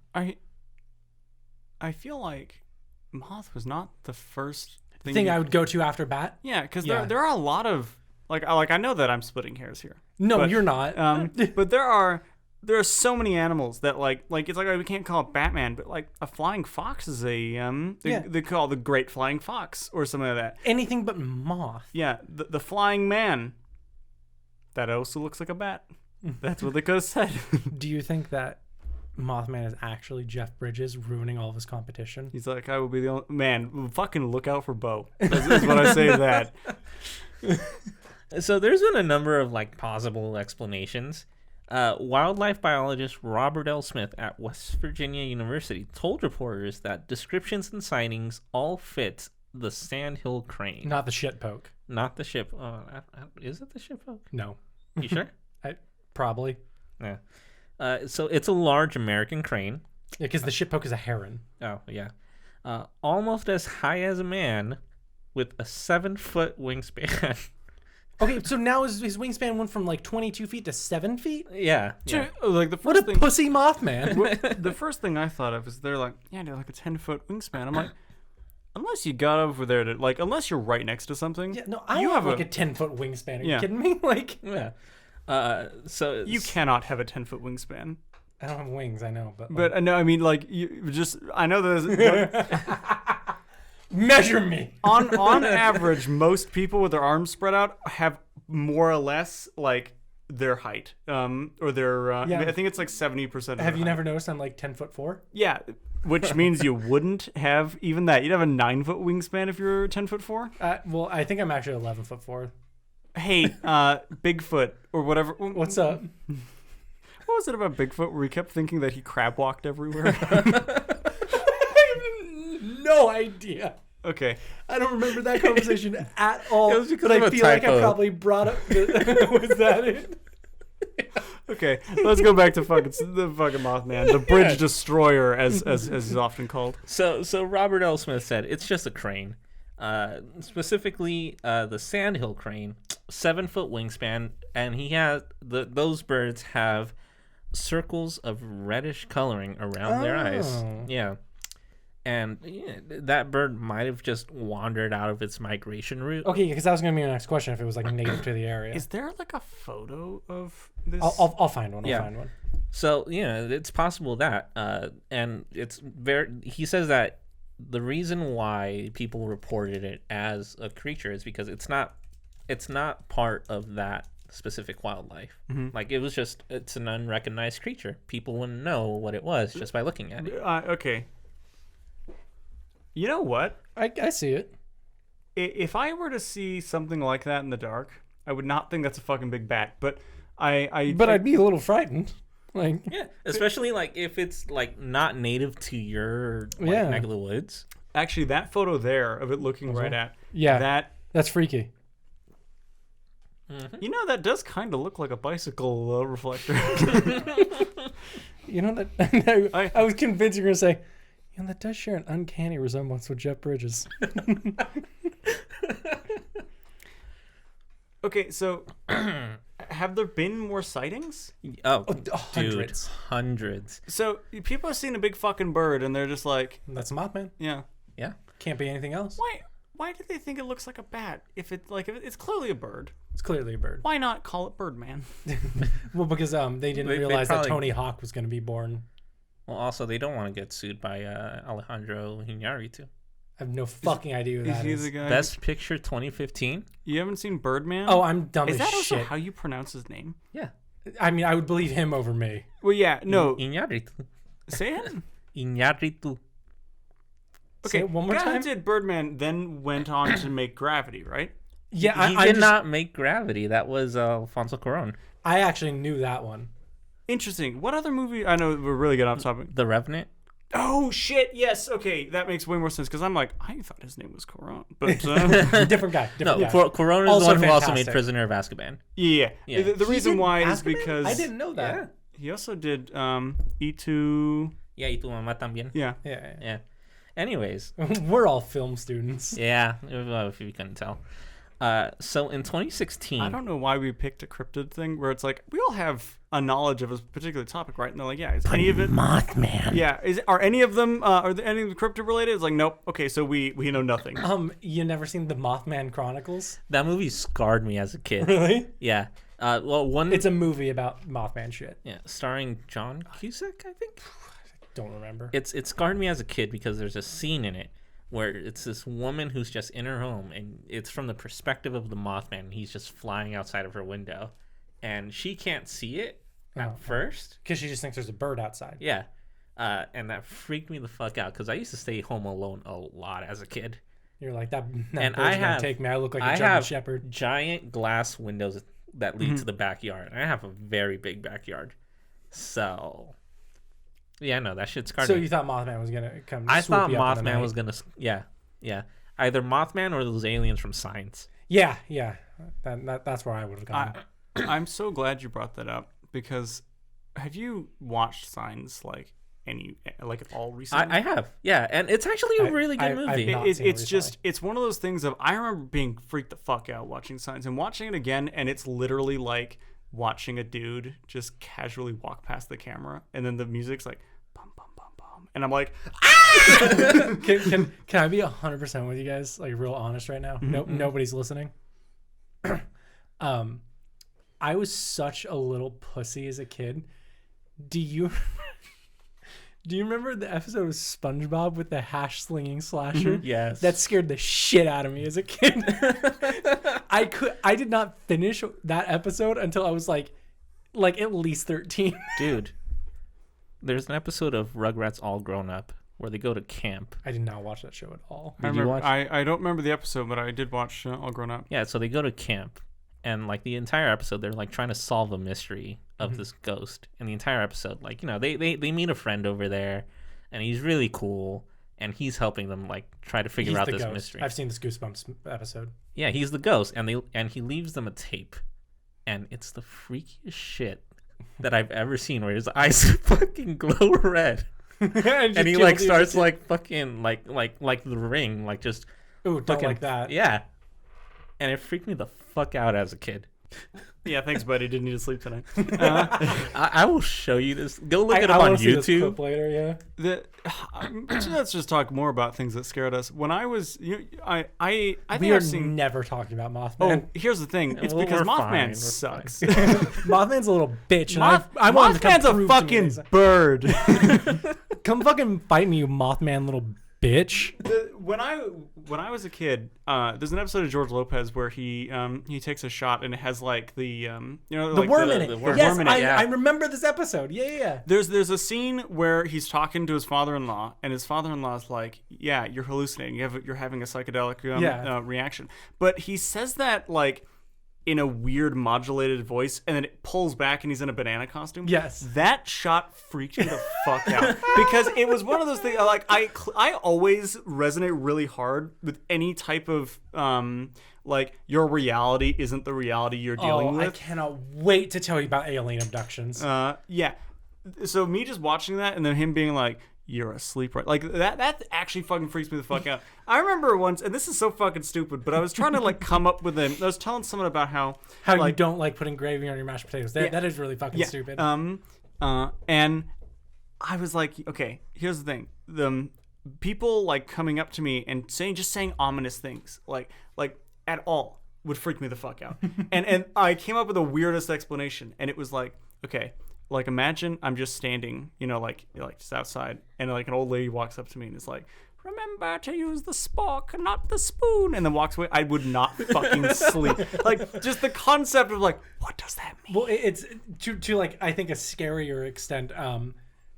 Speaker 1: I feel like moth was not the first
Speaker 2: Thing I would go to after bat.
Speaker 1: Yeah, because
Speaker 2: Yeah.
Speaker 1: there are a lot of like I know that I'm splitting hairs here.
Speaker 2: No,
Speaker 1: But,
Speaker 2: you're not.
Speaker 1: But there are so many animals that like it's like we can't call it Batman, but like a flying fox is they call it the Great Flying Fox or something like that.
Speaker 2: Anything but moth.
Speaker 1: Yeah, the flying man. That also looks like a bat. That's what they could have said.
Speaker 2: Do you think that Mothman is actually Jeff Bridges ruining all of his competition?
Speaker 1: He's like, I will be the only man. Fucking look out for Bo. That's what I say to that.
Speaker 4: So there's been a number of like plausible explanations. Wildlife biologist Robert L. Smith at West Virginia University told reporters that descriptions and sightings all fit the sandhill crane.
Speaker 2: Not the shit poke.
Speaker 4: Not the ship. Is it the ship poke?
Speaker 2: No.
Speaker 4: You sure?
Speaker 2: Probably.
Speaker 4: Yeah. So it's a large American crane.
Speaker 2: Yeah, because the shit poke is a heron.
Speaker 4: Oh, yeah. Almost as high as a man with a 7-foot wingspan.
Speaker 2: Okay, so now his wingspan went from like 22 feet to 7 feet?
Speaker 4: Yeah.
Speaker 1: Like the
Speaker 2: What
Speaker 1: first
Speaker 2: a
Speaker 1: thing,
Speaker 2: pussy Mothman.
Speaker 1: the first thing I thought of is they're like, yeah, they're like a 10-foot wingspan. I'm like, unless you got over there to like, unless you're right next to something.
Speaker 2: Yeah, no, I
Speaker 1: you
Speaker 2: have like a 10-foot wingspan. Are you
Speaker 1: Yeah.
Speaker 2: kidding me? Like,
Speaker 4: Yeah. So
Speaker 1: You cannot have a 10-foot wingspan.
Speaker 2: I don't have wings, I know, but
Speaker 1: But no, I mean, like, you just, I know there's
Speaker 2: measure me.
Speaker 1: on average, most people with their arms spread out have more or less like their height, or their.
Speaker 2: Yeah.
Speaker 1: I think it's like 70%.
Speaker 2: Have you never noticed I'm like 10'4"?
Speaker 1: Yeah, which means you wouldn't have even that. You'd have a 9-foot wingspan if you're 10'4".
Speaker 2: Well, I think I'm actually 11'4".
Speaker 1: Hey, Bigfoot or whatever.
Speaker 2: What's up?
Speaker 1: What was it about Bigfoot where we kept thinking that he crab walked everywhere?
Speaker 2: No idea.
Speaker 1: Okay.
Speaker 2: I don't remember that conversation at all.
Speaker 4: It was because
Speaker 2: but
Speaker 4: of
Speaker 2: I
Speaker 4: a
Speaker 2: feel like I
Speaker 4: typo.
Speaker 2: probably brought up. Was that it?
Speaker 1: Okay, let's go back to the fucking Mothman, the bridge destroyer, as he's often called.
Speaker 4: So Robert L. Smith said it's just a crane. Specifically, the sandhill crane, 7-foot wingspan, and he has those birds have circles of reddish coloring around their eyes.
Speaker 2: Oh.
Speaker 4: Yeah. And that bird might have just wandered out of its migration route.
Speaker 2: Okay, because that was gonna be my next question. If it was like native to the area,
Speaker 1: Is there like a photo of this?
Speaker 2: I'll find one. I'll
Speaker 4: Yeah.
Speaker 2: find one.
Speaker 4: So, it's possible that. And it's he says that the reason why people reported it as a creature is because it's not part of that specific wildlife. Like it's an unrecognized creature. People wouldn't know what it was just by looking at it.
Speaker 1: Okay. You know what?
Speaker 2: I see it.
Speaker 1: If I were to see something like that in the dark, I would not think that's a fucking big bat. But
Speaker 2: I'd be a little frightened. Like,
Speaker 4: Yeah, especially like if it's like not native to your neck of the woods.
Speaker 1: actually that photo there of it looking right at
Speaker 2: that's freaky.
Speaker 1: you know, that does kind of look like a bicycle reflector.
Speaker 2: You know that I was convinced you were gonna say, you know, that does share an uncanny resemblance with Jeff Bridges.
Speaker 1: Okay, so have there been more sightings?
Speaker 4: Oh,
Speaker 2: Hundreds.
Speaker 4: dude, hundreds.
Speaker 1: So people have seen a big fucking bird and they're just like,
Speaker 2: That's Mothman.
Speaker 1: yeah.
Speaker 4: Yeah.
Speaker 2: Can't be anything else.
Speaker 1: Why do they think it looks like a bat? If it's clearly a bird,
Speaker 2: It's clearly a bird.
Speaker 1: why not call it Birdman?
Speaker 2: Well, because they didn't
Speaker 4: They
Speaker 2: realize
Speaker 4: probably-
Speaker 2: that Tony Hawk was going to be born.
Speaker 4: Well, also they don't want to get sued by Alejandro Iñárritu.
Speaker 2: I have no fucking idea who
Speaker 1: Is
Speaker 2: that
Speaker 1: he
Speaker 2: is.
Speaker 1: the guy?
Speaker 4: Best Picture 2015.
Speaker 1: You haven't seen Birdman?
Speaker 2: Oh, I'm dumb
Speaker 1: is
Speaker 2: as
Speaker 1: that also
Speaker 2: shit.
Speaker 1: how you pronounce his name?
Speaker 4: Yeah.
Speaker 2: I mean, I would believe him over me.
Speaker 1: Well, yeah, no.
Speaker 4: Iñárritu.
Speaker 1: Say it.
Speaker 4: Iñárritu.
Speaker 2: Say
Speaker 1: Okay,
Speaker 2: it one more
Speaker 1: guy who
Speaker 2: time.
Speaker 1: did Birdman then went on to make Gravity, right?
Speaker 2: Yeah,
Speaker 4: He
Speaker 2: I
Speaker 4: did
Speaker 2: just,
Speaker 4: not make Gravity. That was Alfonso Cuarón.
Speaker 2: I actually knew that one.
Speaker 1: Interesting. What other movie? I know we're really getting off topic.
Speaker 4: The Revenant.
Speaker 1: Oh shit! Yes. Okay, that makes way more sense because I'm like, I thought his name was Coron, but
Speaker 2: Different guy.
Speaker 4: No,
Speaker 2: Different guy.
Speaker 4: Cuarón is
Speaker 2: Also
Speaker 4: the one who also made
Speaker 2: fantastic.
Speaker 4: Prisoner of Azkaban.
Speaker 1: yeah.
Speaker 4: Yeah.
Speaker 1: The
Speaker 2: He
Speaker 1: reason
Speaker 2: did
Speaker 1: why is
Speaker 2: Azkaban?
Speaker 1: because
Speaker 2: I didn't know that.
Speaker 4: Yeah.
Speaker 1: he also did E2.
Speaker 4: Yeah, y tu mamá también.
Speaker 1: Yeah.
Speaker 2: Yeah.
Speaker 4: Yeah. Anyways,
Speaker 2: We're all film students.
Speaker 4: yeah, if you couldn't tell. So in 2016,
Speaker 1: I don't know why we picked a cryptid thing where it's like we all have a knowledge of a particular topic, right? And they're like, yeah, is any of it
Speaker 2: Mothman.
Speaker 1: Yeah, are any of them are there any of the cryptid related? It's like, nope. Okay, so we know nothing.
Speaker 2: You never seen the Mothman Chronicles?
Speaker 4: that movie scarred me as a kid.
Speaker 2: Really?
Speaker 4: Yeah.
Speaker 2: It's a movie about Mothman shit.
Speaker 4: Yeah, starring John Cusack, I think.
Speaker 2: Don't remember.
Speaker 4: It scarred me as a kid because there's a scene in it where it's this woman who's just in her home, and it's from the perspective of the Mothman. He's just flying outside of her window, and she can't see it, at first.
Speaker 2: Because she just thinks there's a bird outside.
Speaker 4: Yeah. And that freaked me the fuck out because I used to stay home alone a lot as a kid.
Speaker 2: You're like, that
Speaker 4: And
Speaker 2: bird's gonna take me. I look like a German Shepherd.
Speaker 4: Giant glass windows that lead to the backyard. And I have a very big backyard. So, yeah, no, that shit scarred
Speaker 2: So
Speaker 4: me.
Speaker 2: you thought Mothman was going to come
Speaker 4: I
Speaker 2: swoop
Speaker 4: thought
Speaker 2: you up in the
Speaker 4: Mothman
Speaker 2: night.
Speaker 4: was going to, yeah. Either Mothman or those aliens from Signs.
Speaker 2: Yeah. That's where I would have gone.
Speaker 1: I'm so glad you brought that up because have you watched Signs at all recently?
Speaker 4: I have, yeah, and it's actually a really good movie.
Speaker 1: It's one of those things of I remember being freaked the fuck out watching Signs and watching it again, and it's literally like watching a dude just casually walk past the camera, and then the music's like bum bum bum bum, and I'm like, ah!
Speaker 2: Can I be 100% with you guys, like real honest right now? Nobody's listening. I was such a little pussy as a kid. Do you remember the episode of SpongeBob with the hash slinging slasher?
Speaker 4: Yes.
Speaker 2: That scared the shit out of me as a kid. I did not finish that episode until I was like at least 13.
Speaker 4: Dude, there's an episode of Rugrats All Grown Up where they go to camp.
Speaker 2: I did not watch that show at all.
Speaker 4: Did you watch?
Speaker 1: I don't remember the episode, but I did watch All Grown Up.
Speaker 4: Yeah, so they go to camp, and like the entire episode, they're like trying to solve a mystery of this ghost. And the entire episode, like, you know, they meet a friend over there, and he's really cool, and he's helping them like try to figure out this
Speaker 2: ghost.
Speaker 4: mystery.
Speaker 2: I've seen this Goosebumps episode.
Speaker 4: Yeah, he's the ghost, and he leaves them a tape, and it's the freakiest shit that I've ever seen, where his eyes fucking glow red. And he like starts like fucking like the Ring, like just
Speaker 2: don't
Speaker 4: fucking,
Speaker 2: like that.
Speaker 4: Yeah, and it freaked me the fuck out as a kid.
Speaker 1: Yeah, thanks, buddy. Didn't need to sleep tonight.
Speaker 4: I will show you this. Go look it up
Speaker 2: I
Speaker 4: on
Speaker 2: see this
Speaker 4: YouTube.
Speaker 2: clip later, yeah.
Speaker 1: Let's just talk more about things that scared us. When I was, I think
Speaker 2: We are
Speaker 1: I've seen.
Speaker 2: never talking about Mothman.
Speaker 1: Oh, here's the thing. It's
Speaker 4: Well,
Speaker 1: because
Speaker 4: we're
Speaker 1: Mothman
Speaker 4: fine, we're
Speaker 1: sucks.
Speaker 2: Mothman's a little bitch. And I want him to
Speaker 1: Mothman's
Speaker 2: come
Speaker 1: a
Speaker 2: prove to me
Speaker 1: fucking
Speaker 2: that
Speaker 1: bird.
Speaker 2: he's- Come fucking fight me, you Mothman little bitch.
Speaker 1: When I was a kid, there's an episode of George Lopez where he takes a shot and it has like the
Speaker 2: The worm in it.
Speaker 4: the worm.
Speaker 2: Yes,
Speaker 1: worm in it, yeah.
Speaker 2: I remember this episode. Yeah.
Speaker 1: There's a scene where he's talking to his father-in-law, and his father-in-law's like, "Yeah, you're hallucinating. You're having a psychedelic reaction." But he says that like in a weird modulated voice, and then it pulls back, and he's in a banana costume.
Speaker 2: Yes.
Speaker 1: That shot freaked me the fuck out because it was one of those things. Like I always resonate really hard with any type of like your reality isn't the reality you're dealing with.
Speaker 2: I cannot wait to tell you about alien abductions.
Speaker 1: Yeah. So me just watching that and then him being like, "You're asleep, right?" Like that actually fucking freaks me the fuck out. I remember once, and this is so fucking stupid, but I was trying to like come up with I was telling someone about how
Speaker 2: you don't like putting gravy on your mashed potatoes. That is really fucking stupid.
Speaker 1: And I was like, okay, here's the thing. The people like coming up to me and saying ominous things, like at all, would freak me the fuck out. and I came up with the weirdest explanation, and it was like, okay, like imagine I'm just standing, like just outside, and like an old lady walks up to me and is like, "Remember to use the spork, not the spoon," and then walks away. I would not fucking sleep. Like just the concept of like, what does that mean?
Speaker 2: Well, it's to like I think a scarier extent.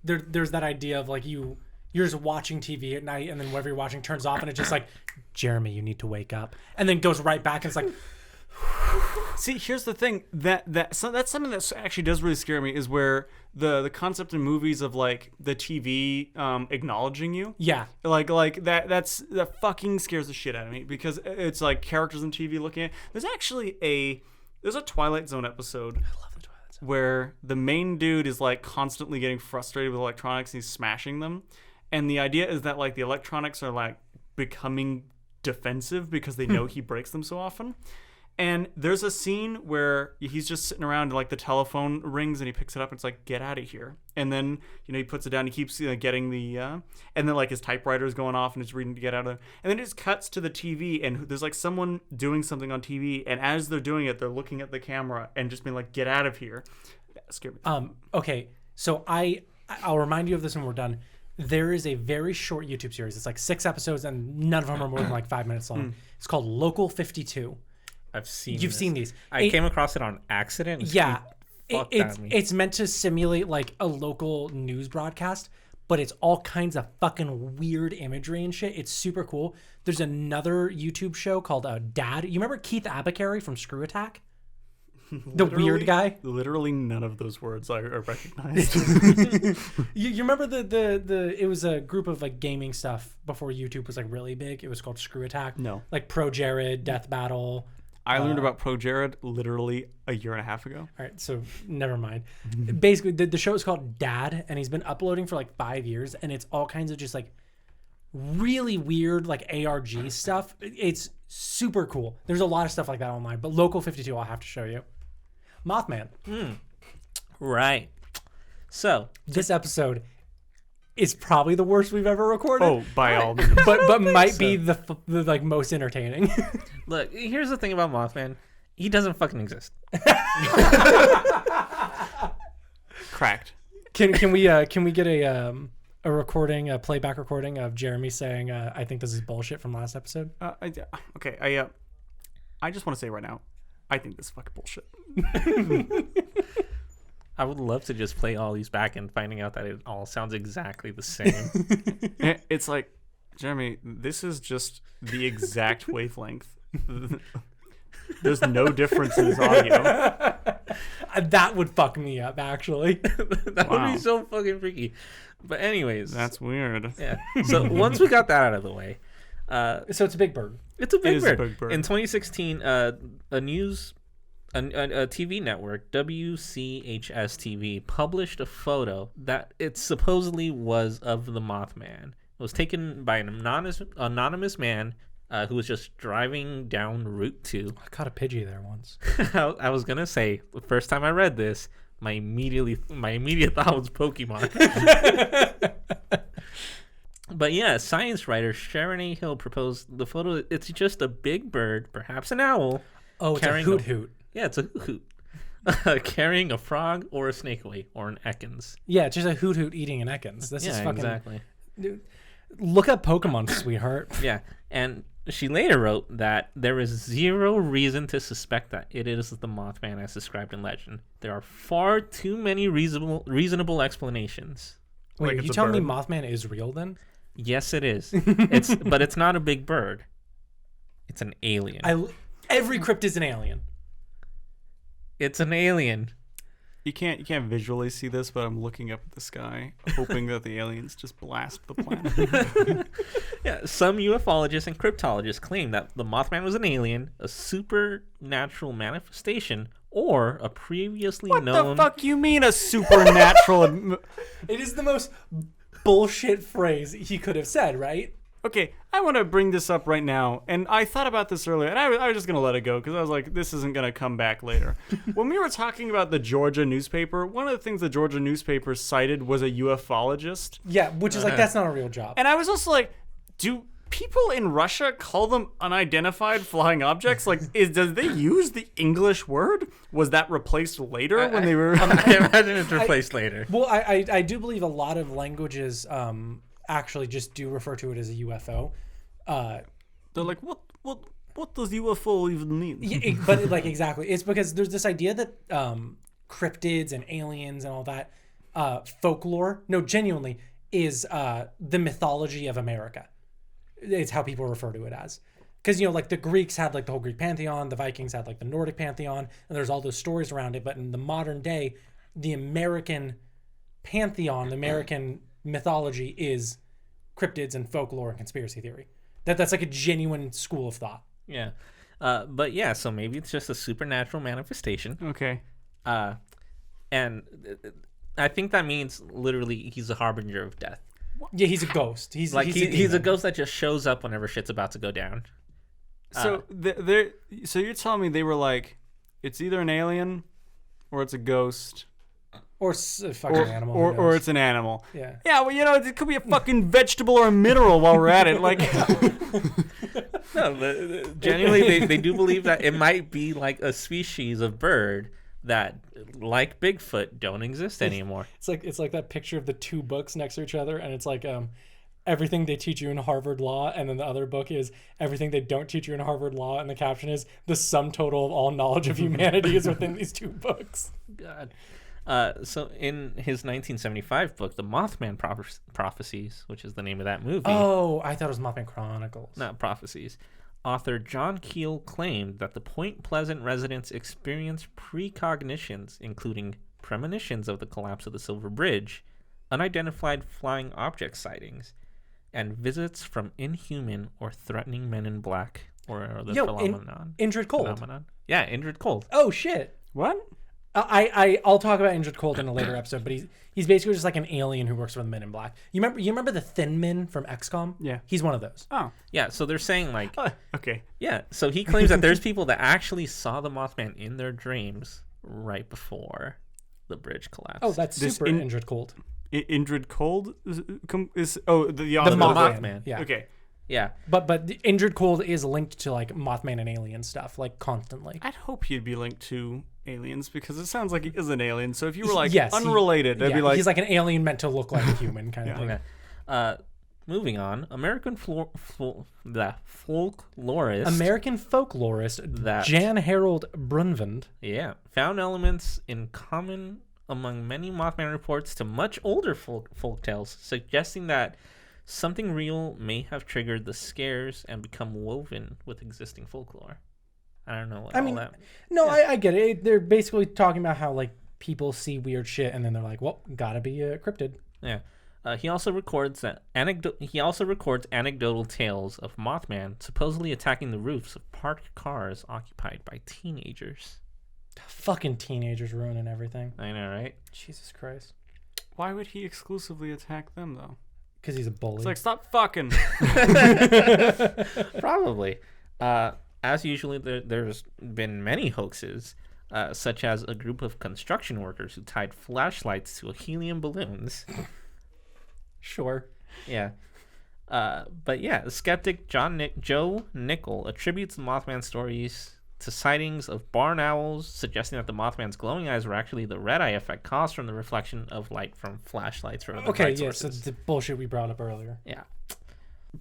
Speaker 2: There's that idea of like you're just watching TV at night, and then whatever you're watching turns off, and it's just like, "Jeremy, you need to wake up," and then goes right back, and it's like.
Speaker 1: See, here's the thing that's something that actually does really scare me is where the concept in movies of like the TV acknowledging you.
Speaker 2: Yeah.
Speaker 1: Like that fucking scares the shit out of me because it's like characters in TV looking at. There's actually a Twilight Zone episode.
Speaker 2: I love the Twilight Zone.
Speaker 1: Where the main dude is like constantly getting frustrated with electronics and he's smashing them. And the idea is that like the electronics are like becoming defensive because they know he breaks them so often. And there's a scene where he's just sitting around and like the telephone rings and he picks it up and it's like, "Get out of here." And then, he puts it down. He keeps getting the, and then like his typewriter is going off and it's reading to get out of it. And then it just cuts to the TV and there's like someone doing something on TV. And as they're doing it, they're looking at the camera and just being like, "Get out of here." That scared me.
Speaker 2: Okay. So I'll remind you of this when we're done. There is a very short YouTube series. It's like 6 episodes and none of them are more than like 5 minutes long. It's called Local 52.
Speaker 4: I've seen.
Speaker 2: You've seen these.
Speaker 4: I came across it on accident.
Speaker 2: Yeah.
Speaker 4: fuck out of me.
Speaker 2: It's meant to simulate like a local news broadcast, but it's all kinds of fucking weird imagery and shit. It's super cool. There's another YouTube show called Dad. You remember Keith Abacary from Screw Attack? The weird guy?
Speaker 1: Literally none of those words are recognized.
Speaker 2: You remember the it was a group of like gaming stuff before YouTube was like really big. It was called Screw Attack.
Speaker 1: No.
Speaker 2: Like Pro Jared, Death Battle.
Speaker 1: I learned about Pro Jared literally a year and a half ago.
Speaker 2: All right, so never mind. Basically, the show is called Dad, and he's been uploading for like 5 years, and it's all kinds of just like really weird like ARG stuff. It's super cool. There's a lot of stuff like that online, but Local 52 I'll have to show you. Mothman.
Speaker 4: Right. So
Speaker 2: This episode is probably the worst we've ever recorded.
Speaker 1: Oh, by all means.
Speaker 2: but might be the like most entertaining.
Speaker 4: look, here's the thing about Mothman. He doesn't fucking exist.
Speaker 1: Cracked.
Speaker 2: Can we get a recording, a playback recording of Jeremy saying, "I think this is bullshit" from last episode?
Speaker 1: Okay, I just want to say right now, I think this is fucking bullshit.
Speaker 4: I would love to just play all these back and finding out that it all sounds exactly the same.
Speaker 1: It's like, Jeremy, this is just the exact wavelength. There's no difference in his audio.
Speaker 2: That would fuck me up, actually.
Speaker 4: That would be so fucking freaky. But anyways,
Speaker 1: That's weird.
Speaker 4: yeah. So once we got that out of the way,
Speaker 2: So it's a big bird.
Speaker 4: it's a big,
Speaker 1: It is a
Speaker 4: bird.
Speaker 1: big bird.
Speaker 4: In 2016, a TV network, WCHS TV, published a photo that it supposedly was of the Mothman. It was taken by an anonymous man who was just driving down Route 2.
Speaker 2: I caught a Pidgey there once.
Speaker 4: I was gonna say, the first time I read this, my immediate thought was Pokemon. But yeah, science writer Sharon A. Hill proposed the photo. It's just a big bird, perhaps an owl.
Speaker 2: Oh, it's a
Speaker 4: carrying
Speaker 2: hoot hoot.
Speaker 4: Yeah, it's a hoot. Carrying a frog or a snake away, or an Ekans.
Speaker 2: Yeah, it's just a hoot hoot eating an Ekans. This is
Speaker 4: Yeah,
Speaker 2: fucking.
Speaker 4: exactly.
Speaker 2: Dude, look up Pokemon, sweetheart.
Speaker 4: Yeah, and she later wrote that there is zero reason to suspect that it is the Mothman as described in legend. There are far too many reasonable explanations.
Speaker 2: Wait,
Speaker 1: Like
Speaker 2: you
Speaker 1: it's a
Speaker 2: telling me
Speaker 1: bird.
Speaker 2: Mothman is real then?
Speaker 4: Yes, it is. But it's not a big bird. It's an alien.
Speaker 2: Every crypt is an alien.
Speaker 4: It's an alien.
Speaker 1: You can't visually see this, but I'm looking up at the sky, hoping that the aliens just blast the planet.
Speaker 4: Yeah, some ufologists and cryptologists claim that the Mothman was an alien, a supernatural manifestation, or a previously
Speaker 1: What
Speaker 4: known.
Speaker 1: the fuck you mean a supernatural?
Speaker 2: It is the most bullshit phrase he could have said, right?
Speaker 1: Okay, I want to bring this up right now, and I thought about this earlier, and I was just going to let it go, because I was like, this isn't going to come back later. When we were talking about the Georgia newspaper, one of the things the Georgia newspaper cited was a ufologist,
Speaker 2: Yeah, which is like, that's not a real job.
Speaker 1: and I was also like, do people in Russia call them unidentified flying objects? Like, does they use the English word? Was that replaced later when they were...
Speaker 4: I imagine it's replaced later.
Speaker 2: Well, I do believe a lot of languages actually just do refer to it as a UFO.
Speaker 1: They're like, what does UFO even mean?
Speaker 2: Yeah, but like exactly, it's because there's this idea that cryptids and aliens and all that folklore, no, genuinely, is the mythology of America. It's how people refer to it as. Because, you know, like the Greeks had like the whole Greek pantheon, the Vikings had like the Nordic pantheon, and there's all those stories around it. But in the modern day, the American pantheon, the American mythology is cryptids and folklore and conspiracy theory. That's like a genuine school of thought.
Speaker 4: Yeah. But yeah, so maybe it's just a supernatural manifestation.
Speaker 1: Okay.
Speaker 4: And I think that means literally he's a harbinger of death.
Speaker 2: Yeah, he's a ghost. He's
Speaker 4: Like
Speaker 2: a
Speaker 4: he's a
Speaker 2: demon.
Speaker 4: ghost that just shows up whenever shit's about to go down.
Speaker 1: So so you're telling me they were like, it's either an alien, or it's a ghost,
Speaker 2: Or a fucking animal. who
Speaker 1: or
Speaker 2: knows?
Speaker 1: it's an animal.
Speaker 2: Yeah.
Speaker 1: Yeah, well, you know, it could be a fucking vegetable or a mineral while we're at it. Like,
Speaker 4: No, genuinely, they do believe that it might be like a species of bird that, like Bigfoot, don't exist anymore.
Speaker 2: It's like that picture of the two books next to each other, and it's like everything they teach you in Harvard Law, and then the other book is everything they don't teach you in Harvard Law, and the caption is the sum total of all knowledge of humanity is within these 2 books.
Speaker 4: God. So in his 1975 book, The Mothman Prophecies, which is the name of that movie.
Speaker 2: Oh, I thought it was Mothman Chronicles.
Speaker 4: Not Prophecies. Author John Keel claimed that the Point Pleasant residents experienced precognitions, including premonitions of the collapse of the Silver Bridge, unidentified flying object sightings, and visits from inhuman or threatening men in black, or the phenomenon.
Speaker 2: Indrid Cold.
Speaker 4: Phenomenon. Yeah, Indrid Cold.
Speaker 2: Oh, shit.
Speaker 1: What?
Speaker 2: I'll talk about Indrid Cold in a later episode, but he's basically just like an alien who works for the Men in Black. You remember the Thin Men from XCOM?
Speaker 1: Yeah.
Speaker 2: He's one of those.
Speaker 1: Oh.
Speaker 4: Yeah, so they're saying like...
Speaker 1: Okay.
Speaker 4: Yeah, so he claims that there's people that actually saw the Mothman in their dreams right before the bridge collapsed.
Speaker 2: Oh, that's super Indrid Cold.
Speaker 1: Indrid Cold is the
Speaker 2: Mothman. Yeah.
Speaker 1: Okay.
Speaker 4: Yeah.
Speaker 2: But the Indrid Cold is linked to like Mothman and alien stuff, like constantly.
Speaker 1: I'd hope he'd be linked to aliens because it sounds like he is an alien. So if you were like
Speaker 2: Yes,
Speaker 1: unrelated, I'd be like
Speaker 2: he's like an alien meant to look like a human kind of thing.
Speaker 4: Okay. Moving on, American folklorist Jan Harold
Speaker 2: Brunvand
Speaker 4: found elements in common among many Mothman reports to much older folk tales, suggesting that something real may have triggered the scares and become woven with existing folklore. I don't know what all that...
Speaker 2: No, yeah. I get it. They're basically talking about how like people see weird shit and then they're like, well, gotta be a cryptid.
Speaker 4: Yeah. He also records anecdotal tales of Mothman supposedly attacking the roofs of parked cars occupied by teenagers.
Speaker 2: Fucking teenagers ruining everything.
Speaker 4: I know, right?
Speaker 2: Jesus Christ.
Speaker 1: Why would he exclusively attack them though?
Speaker 2: Because he's a bully.
Speaker 1: It's like, stop fucking.
Speaker 4: Probably. As usually, there's been many hoaxes, such as a group of construction workers who tied flashlights to helium balloons.
Speaker 2: Sure.
Speaker 4: Yeah. But yeah, the skeptic Joe Nickel attributes the Mothman stories to sightings of barn owls, suggesting that the Mothman's glowing eyes were actually the red eye effect caused from the reflection of light from flashlights or other light sources.
Speaker 2: So the bullshit we brought up earlier.
Speaker 4: Yeah.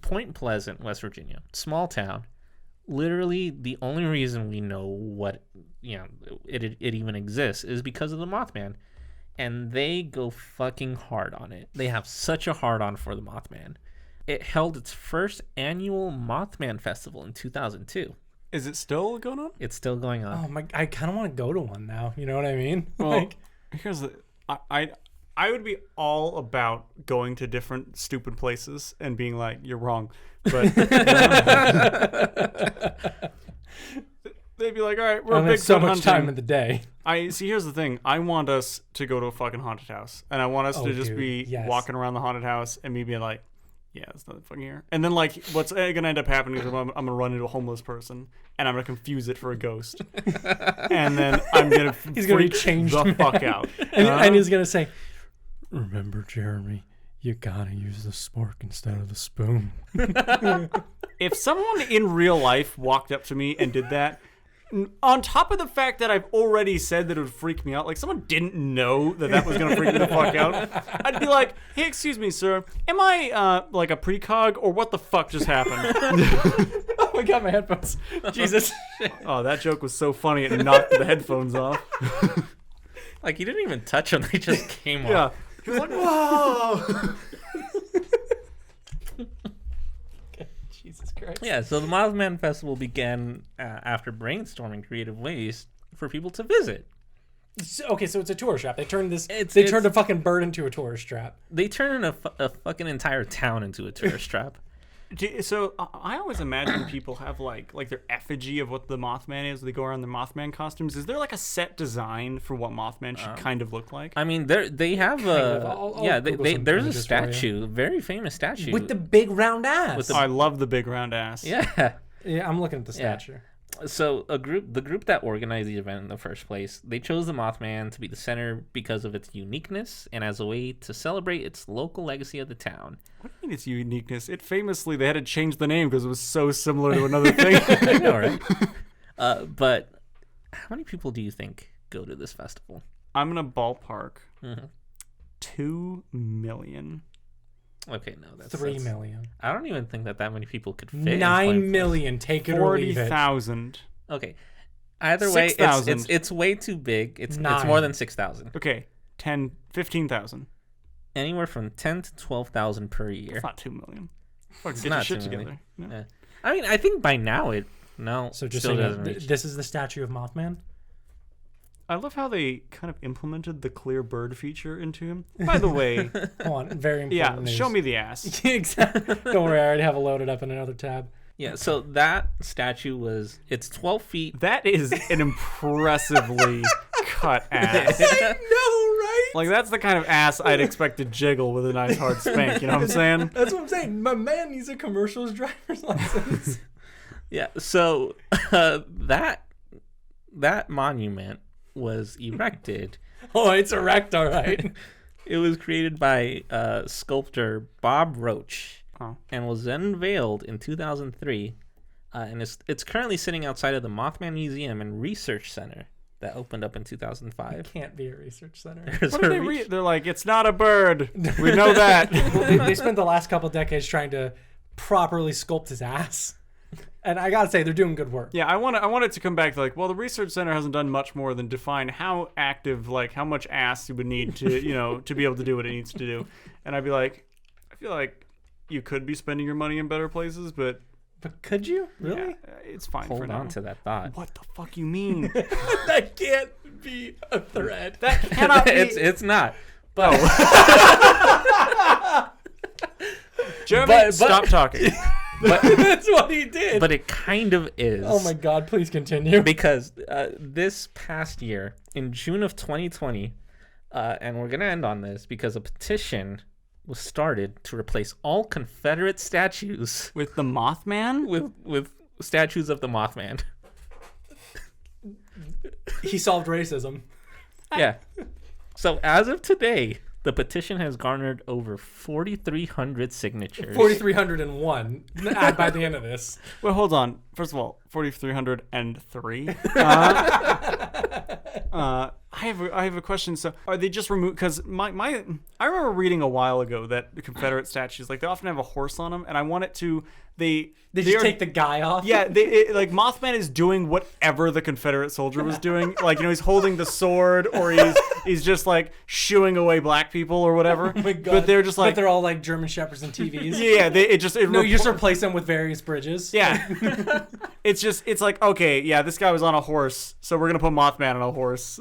Speaker 4: Point Pleasant, West Virginia, small town. Literally, the only reason we know what it even exists is because of the Mothman, and they go fucking hard on it. They have such a hard on for the Mothman. It held its first annual Mothman festival in 2002.
Speaker 1: Is it still going on?
Speaker 4: It's still going on.
Speaker 2: Oh my! I kind of want to go to one now. You know what I mean?
Speaker 1: Well, here's the I would be all about going to different stupid places and being like, you're wrong. But they'd be like, all right, we're
Speaker 2: Bigfoot so much
Speaker 1: hunting.
Speaker 2: Time in the day.
Speaker 1: Here's the thing. I want us to go to a fucking haunted house. And I want us to just be walking around the haunted house and me being like, yeah, there's nothing fucking here. And then like what's going to end up happening is I'm going to run into a homeless person and I'm going to confuse it for a ghost. And then I'm going to freak the fuck out.
Speaker 2: And he's going to say, remember, Jeremy, you got to use the spork instead of the spoon.
Speaker 1: If someone in real life walked up to me and did that, on top of the fact that I've already said that it would freak me out, like someone didn't know that was going to freak me the fuck out, I'd be like, hey, excuse me, sir, am I like a precog or what the fuck just happened?
Speaker 2: Oh my God, my headphones. Jesus.
Speaker 1: Oh, that joke was so funny it knocked the headphones off.
Speaker 4: Like you didn't even touch them, they just came off.
Speaker 1: Yeah. He was like, whoa.
Speaker 2: Jesus Christ.
Speaker 4: Yeah, so the Mothman Festival began after brainstorming creative ways for people to visit.
Speaker 2: Okay, so it's a tourist trap. They turned turned a fucking bird into a tourist trap.
Speaker 4: They turned a fucking entire town into a tourist trap.
Speaker 1: So I always imagine people have like their effigy of what the Mothman is. They go around the Mothman costumes. Is there like a set design for what Mothman should kind of look like?
Speaker 4: I mean, they have there's a statue, a very famous statue
Speaker 2: with the big round ass.
Speaker 1: I love the big round ass.
Speaker 4: Yeah,
Speaker 2: I'm looking at the statue.
Speaker 4: Yeah. So the group that organized the event in the first place, they chose the Mothman to be the center because of its uniqueness and as a way to celebrate its local legacy of the town.
Speaker 1: What do you mean its uniqueness? It famously, they had to change the name because it was so similar to another thing.
Speaker 4: I know, right? But how many people do you think go to this festival?
Speaker 1: I'm going to ballpark 2 million.
Speaker 4: Okay, no, that's
Speaker 2: 3 million.
Speaker 4: I don't even think that many people could fit. in
Speaker 2: 9
Speaker 4: Point
Speaker 2: million. Take it or leave it.
Speaker 1: 40,000.
Speaker 4: Pleasant. Okay, either way,
Speaker 1: 6,000.
Speaker 4: it's way too big. It's
Speaker 2: 9.
Speaker 4: more than 6,000.
Speaker 1: Okay, 15,000.
Speaker 4: Anywhere from 10 to 12,000 per year.
Speaker 1: That's not 2 million. Fucking
Speaker 4: It's
Speaker 1: get your
Speaker 4: not
Speaker 1: shit
Speaker 4: 2 million.
Speaker 1: together. Yeah.
Speaker 4: Yeah. I mean, I think by now
Speaker 2: So just
Speaker 4: still
Speaker 2: so
Speaker 4: doesn't reach.
Speaker 2: this is the statue of Mothman.
Speaker 1: I love how they kind of implemented the clear bird feature into him. By the way,
Speaker 2: Hold on, very important
Speaker 1: yeah,
Speaker 2: news.
Speaker 1: show me the ass.
Speaker 2: Exactly. Don't worry, I already have it loaded up in another tab.
Speaker 4: Yeah, so that statue it's 12 feet.
Speaker 1: That is an impressively cut ass.
Speaker 2: I know, right?
Speaker 1: Like, that's the kind of ass I'd expect to jiggle with a nice hard spank, you know what I'm saying?
Speaker 2: That's what I'm saying. My man needs a commercial's driver's license.
Speaker 4: Yeah, so that monument was erected.
Speaker 2: Oh, it's erect, all right.
Speaker 4: It was created by sculptor Bob Roach
Speaker 1: Oh.
Speaker 4: and was unveiled in 2003. And it's currently sitting outside of the Mothman Museum and Research Center that opened up in 2005.
Speaker 2: Can't be a research center.
Speaker 4: There's
Speaker 1: What
Speaker 4: a
Speaker 1: did they
Speaker 4: re-
Speaker 1: read? They're like, it's not a bird. We know that.
Speaker 2: They spent the last couple decades trying to properly sculpt his ass. And I gotta say, they're doing good work.
Speaker 1: Yeah, I want it to come back to like, well, the research center hasn't done much more than define how active, like how much ass you would need to, to be able to do what it needs to do. And I'd be like, I feel like you could be spending your money in better places, but
Speaker 2: Could you? Really?
Speaker 1: yeah, it's fine for
Speaker 4: Hold
Speaker 1: now.
Speaker 4: on to that thought.
Speaker 1: What the fuck you mean?
Speaker 2: That can't be a thread.
Speaker 1: That cannot be.
Speaker 4: It's not. But
Speaker 1: Jeremy, stop talking.
Speaker 2: That's what he did.
Speaker 4: but it kind of is.
Speaker 2: Oh my God! Please continue.
Speaker 4: Because this past year, in June of 2020, and we're going to end on this because a petition was started to replace all Confederate statues
Speaker 1: With the Mothman?
Speaker 4: with statues of the Mothman.
Speaker 2: He solved racism.
Speaker 4: Yeah. So as of today, the petition has garnered over 4,300 signatures.
Speaker 2: 4,301 by the end of this.
Speaker 1: Well, hold on. First of all, 4,303. I have a question. So, are they just removed? Because I remember reading a while ago that the Confederate statues, like, they often have a horse on them, and I want it to they
Speaker 2: just
Speaker 1: are-
Speaker 2: take the guy off.
Speaker 1: Yeah, like Mothman is doing whatever the Confederate soldier was doing. Like, he's holding the sword, or he's just like shooing away black people or whatever.
Speaker 2: Oh my God.
Speaker 1: But they're just like,
Speaker 2: they're all like German shepherds and TVs.
Speaker 1: yeah,
Speaker 2: No, you just replace them with various bridges.
Speaker 1: Yeah. It's like, okay, yeah, this guy was on a horse, so we're gonna put Mothman on a horse.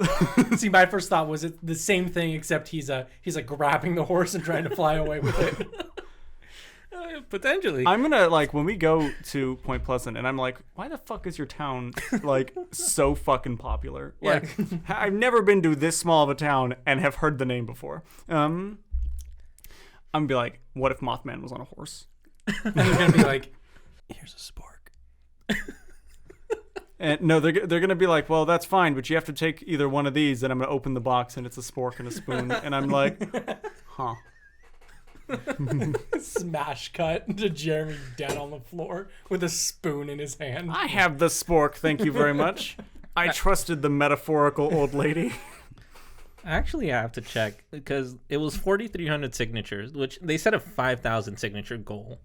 Speaker 2: See, my first thought was it the same thing, except he's like grabbing the horse and trying to fly away with it.
Speaker 4: Potentially.
Speaker 1: I'm gonna, like, when we go to Point Pleasant, and I'm like, why the fuck is your town like so fucking popular? Like, I've never been to this small of a town and have heard the name before. I'm gonna be like, what if Mothman was on a horse?
Speaker 2: And he's gonna be like, "Here's a spork."
Speaker 1: And no, they're gonna be like, well, that's fine, but you have to take either one of these. And I'm gonna open the box, and it's a spork and a spoon, and I'm like, huh.
Speaker 2: Smash cut to Jeremy dead on the floor with a spoon in his hand.
Speaker 1: I have the spork, thank you very much. I trusted the metaphorical old lady.
Speaker 4: Actually, I have to check because it was 4,300 signatures, which they set a 5,000 signature goal.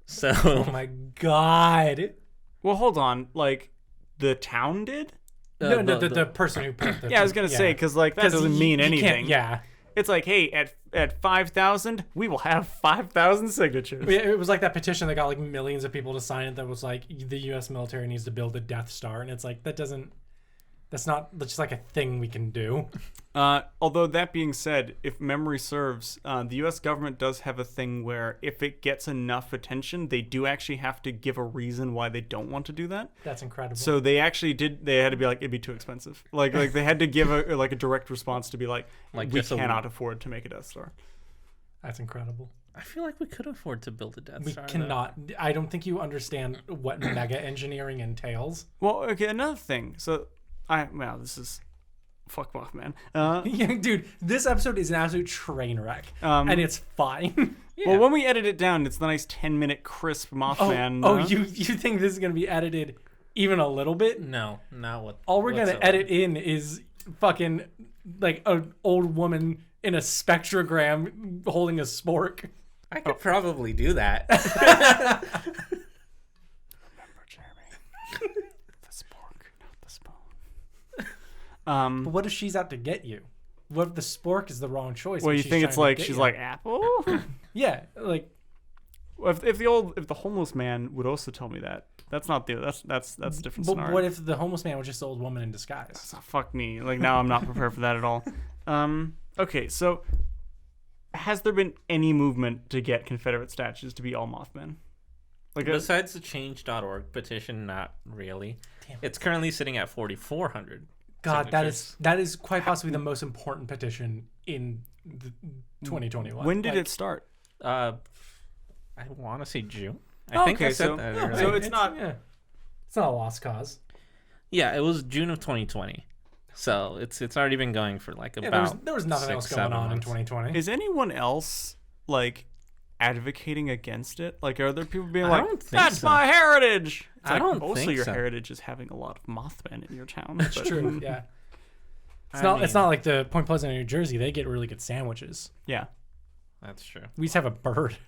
Speaker 4: So,
Speaker 2: Oh my God.
Speaker 1: Well, hold on, like, the town did?
Speaker 2: No, the person who put the.
Speaker 1: Yeah, I was gonna say, because like that doesn't mean
Speaker 2: you can't-
Speaker 1: anything.
Speaker 2: Yeah.
Speaker 1: It's like, hey, at 5,000, we will have 5,000 signatures.
Speaker 2: It was like that petition that got like millions of people to sign it that was like the U.S. military needs to build a Death Star, and it's like that's just like a thing we can do.
Speaker 1: Although that being said, if memory serves, the U.S. government does have a thing where if it gets enough attention, they do actually have to give a reason why they don't want to do that.
Speaker 2: That's incredible.
Speaker 1: So they actually did. They had to be like, it'd be too expensive. Like they had to give a direct response to be like we
Speaker 4: just a-
Speaker 1: cannot afford to make a Death Star.
Speaker 2: That's incredible.
Speaker 4: I feel like we could afford to build a Death
Speaker 2: We
Speaker 4: Star. though.
Speaker 2: cannot. I don't think you understand what mega engineering entails.
Speaker 1: Well, okay, another thing. So this is fuck Mothman.
Speaker 2: Yeah, dude, this episode is an absolute train wreck, and it's fine.
Speaker 4: Yeah.
Speaker 1: Well, when we edit it down, it's the nice 10-minute crisp Mothman.
Speaker 2: You think this is gonna be edited even a little bit?
Speaker 4: No, not what.
Speaker 2: All we're gonna
Speaker 4: whatsoever.
Speaker 2: edit in is fucking like an old woman in a spectrogram holding a spork.
Speaker 4: I could probably do that.
Speaker 1: Remember, Jeremy. The spork, not the spoon.
Speaker 2: But what if she's out to get you? What if the spork is the wrong choice?
Speaker 1: Well,
Speaker 2: but
Speaker 1: you
Speaker 2: she's
Speaker 1: think it's
Speaker 2: trying to
Speaker 1: like
Speaker 2: get
Speaker 1: she's
Speaker 2: you?
Speaker 1: like apple?
Speaker 2: Yeah, like
Speaker 1: Well, if the homeless man would also tell me that, that's not the that's a different
Speaker 2: but
Speaker 1: scenario.
Speaker 2: what if the homeless man was just the old woman in disguise?
Speaker 1: So fuck me. Like now I'm not prepared for that at all. Okay, so has there been any movement to get Confederate statues to be all Mothman? Like
Speaker 4: Besides the change.org petition, not really.
Speaker 2: Damn.
Speaker 4: It's currently sitting at 4,400.
Speaker 2: God,
Speaker 4: signatures.
Speaker 2: that is quite possibly the most important petition in 2021.
Speaker 1: when did
Speaker 2: Like,
Speaker 1: it start?
Speaker 4: I want to say June. I think I said that earlier.
Speaker 1: so it's not.
Speaker 2: Yeah, it's not a lost cause.
Speaker 4: Yeah, it was June of 2020. So it's already been going for like
Speaker 2: Yeah,
Speaker 4: about
Speaker 2: there was nothing
Speaker 4: 6,
Speaker 2: else going
Speaker 4: 7
Speaker 2: on in
Speaker 4: months.
Speaker 2: 2020.
Speaker 1: Is anyone else like advocating against it? Like, are there people being
Speaker 4: I
Speaker 1: like,
Speaker 4: don't think
Speaker 1: "That's
Speaker 4: so.
Speaker 1: my heritage"? It's
Speaker 4: I
Speaker 1: like,
Speaker 4: don't
Speaker 1: mostly
Speaker 4: think
Speaker 1: your
Speaker 4: so.
Speaker 1: heritage is having a lot of Mothman in your town.
Speaker 2: It's
Speaker 1: but-
Speaker 2: true. Yeah, it's
Speaker 4: I
Speaker 2: not
Speaker 4: mean,
Speaker 2: like the Point Pleasant in New Jersey. They get really good sandwiches.
Speaker 1: Yeah,
Speaker 4: That's true.
Speaker 2: We just have a bird.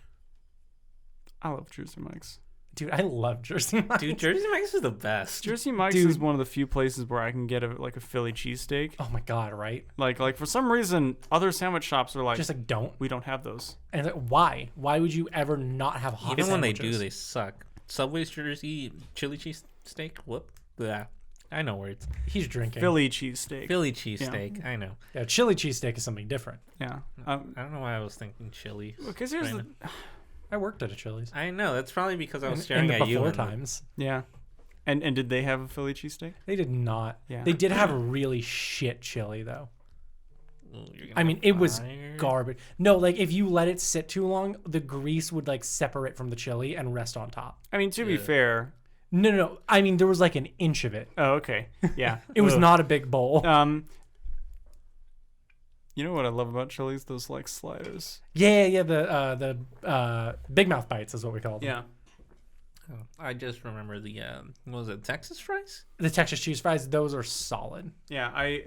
Speaker 1: I love Jersey Mike's.
Speaker 2: Dude, I love Jersey Mike's.
Speaker 4: Dude, Jersey Mike's is the best.
Speaker 1: Jersey Mike's
Speaker 2: Dude.
Speaker 1: is one of the few places where I can get a Philly cheesesteak.
Speaker 2: Oh my god, right?
Speaker 1: Like for some reason, other sandwich shops are like,
Speaker 2: Just like don't.
Speaker 1: we don't have those.
Speaker 2: And it's like, why? Why would you ever not have hot
Speaker 4: Even when they
Speaker 2: sandwiches?
Speaker 4: do, they suck. Subway's Jersey chili cheese steak. Whoop. Yeah, I know words.
Speaker 2: He's drinking.
Speaker 1: Philly cheesesteak.
Speaker 4: Philly cheesesteak. I know.
Speaker 2: Yeah, chili cheesesteak is something different.
Speaker 1: Yeah.
Speaker 4: I don't know why I was thinking chili.
Speaker 1: Because here's
Speaker 4: right
Speaker 1: the,
Speaker 2: I worked at a Chili's.
Speaker 4: I know. That's probably because I was
Speaker 2: In
Speaker 4: staring
Speaker 2: the
Speaker 4: at you.
Speaker 2: before
Speaker 4: and-
Speaker 2: times.
Speaker 1: yeah. And did they have a Philly cheesesteak?
Speaker 2: They did not.
Speaker 1: Yeah.
Speaker 2: They did have a really shit chili though.
Speaker 4: Ooh, you're gonna
Speaker 2: I mean, it was
Speaker 4: fire.
Speaker 2: garbage. No, like if you let it sit too long, the grease would like separate from the chili and rest on top.
Speaker 1: I mean, to be
Speaker 4: Yeah.
Speaker 1: fair.
Speaker 2: No. I mean, there was like an inch of it.
Speaker 1: Oh, okay. Yeah.
Speaker 2: It was
Speaker 1: Ugh.
Speaker 2: not a big bowl.
Speaker 1: You know what I love about Chili's? Those like sliders.
Speaker 2: Yeah. The big mouth bites is what we call them.
Speaker 1: Yeah.
Speaker 4: Oh, I just remember the what was it, Texas fries?
Speaker 2: The Texas cheese fries, those are solid.
Speaker 1: Yeah.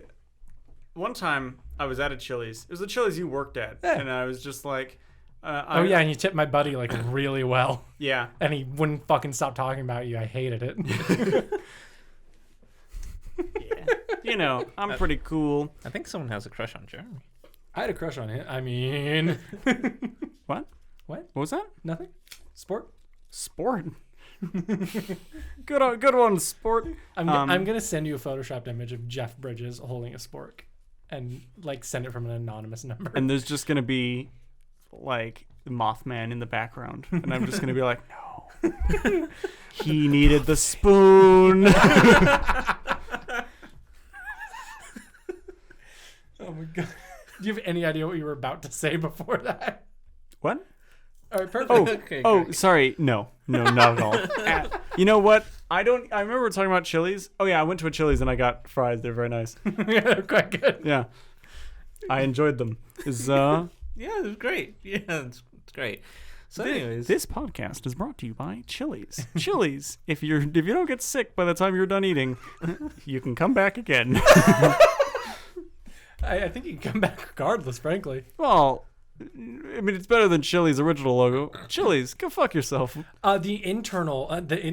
Speaker 1: One time I was at a Chili's. It was the Chili's you worked at,
Speaker 2: Yeah.
Speaker 1: and I was just like,
Speaker 2: Oh yeah, and you tipped my buddy like really well,
Speaker 1: yeah.
Speaker 2: and he wouldn't fucking stop talking about you. I hated it.
Speaker 1: Yeah. You know, I'm pretty cool.
Speaker 4: I think someone has a crush on Jeremy.
Speaker 2: I had a crush on him. I mean,
Speaker 1: What?
Speaker 2: what?
Speaker 1: What was that?
Speaker 2: Nothing. Sport.
Speaker 1: Sport. Good one, sport.
Speaker 2: I'm gonna send you a photoshopped image of Jeff Bridges holding a spork, and like send it from an anonymous number.
Speaker 1: And there's just gonna be like Mothman in the background, and I'm just gonna be like, no, he needed the spoon.
Speaker 2: Oh my god. Do you have any idea what you were about to say before that?
Speaker 1: What?
Speaker 2: All right, perfect.
Speaker 1: Oh,
Speaker 4: Okay,
Speaker 1: oh,
Speaker 4: great.
Speaker 1: sorry. No, not at all. You know what? I remember talking about Chili's. Oh yeah, I went to a Chili's and I got fries. They're very nice.
Speaker 2: Yeah, they're quite good.
Speaker 1: Yeah, I enjoyed them.
Speaker 4: Yeah, it was great. Yeah, it's great. So, anyways,
Speaker 1: This podcast is brought to you by Chili's. Chili's. If you don't get sick by the time you're done eating, you can come back again.
Speaker 2: I think you can come back regardless, frankly.
Speaker 1: Well, I mean, it's better than Chili's original logo. Chili's, go fuck yourself.
Speaker 2: The internal,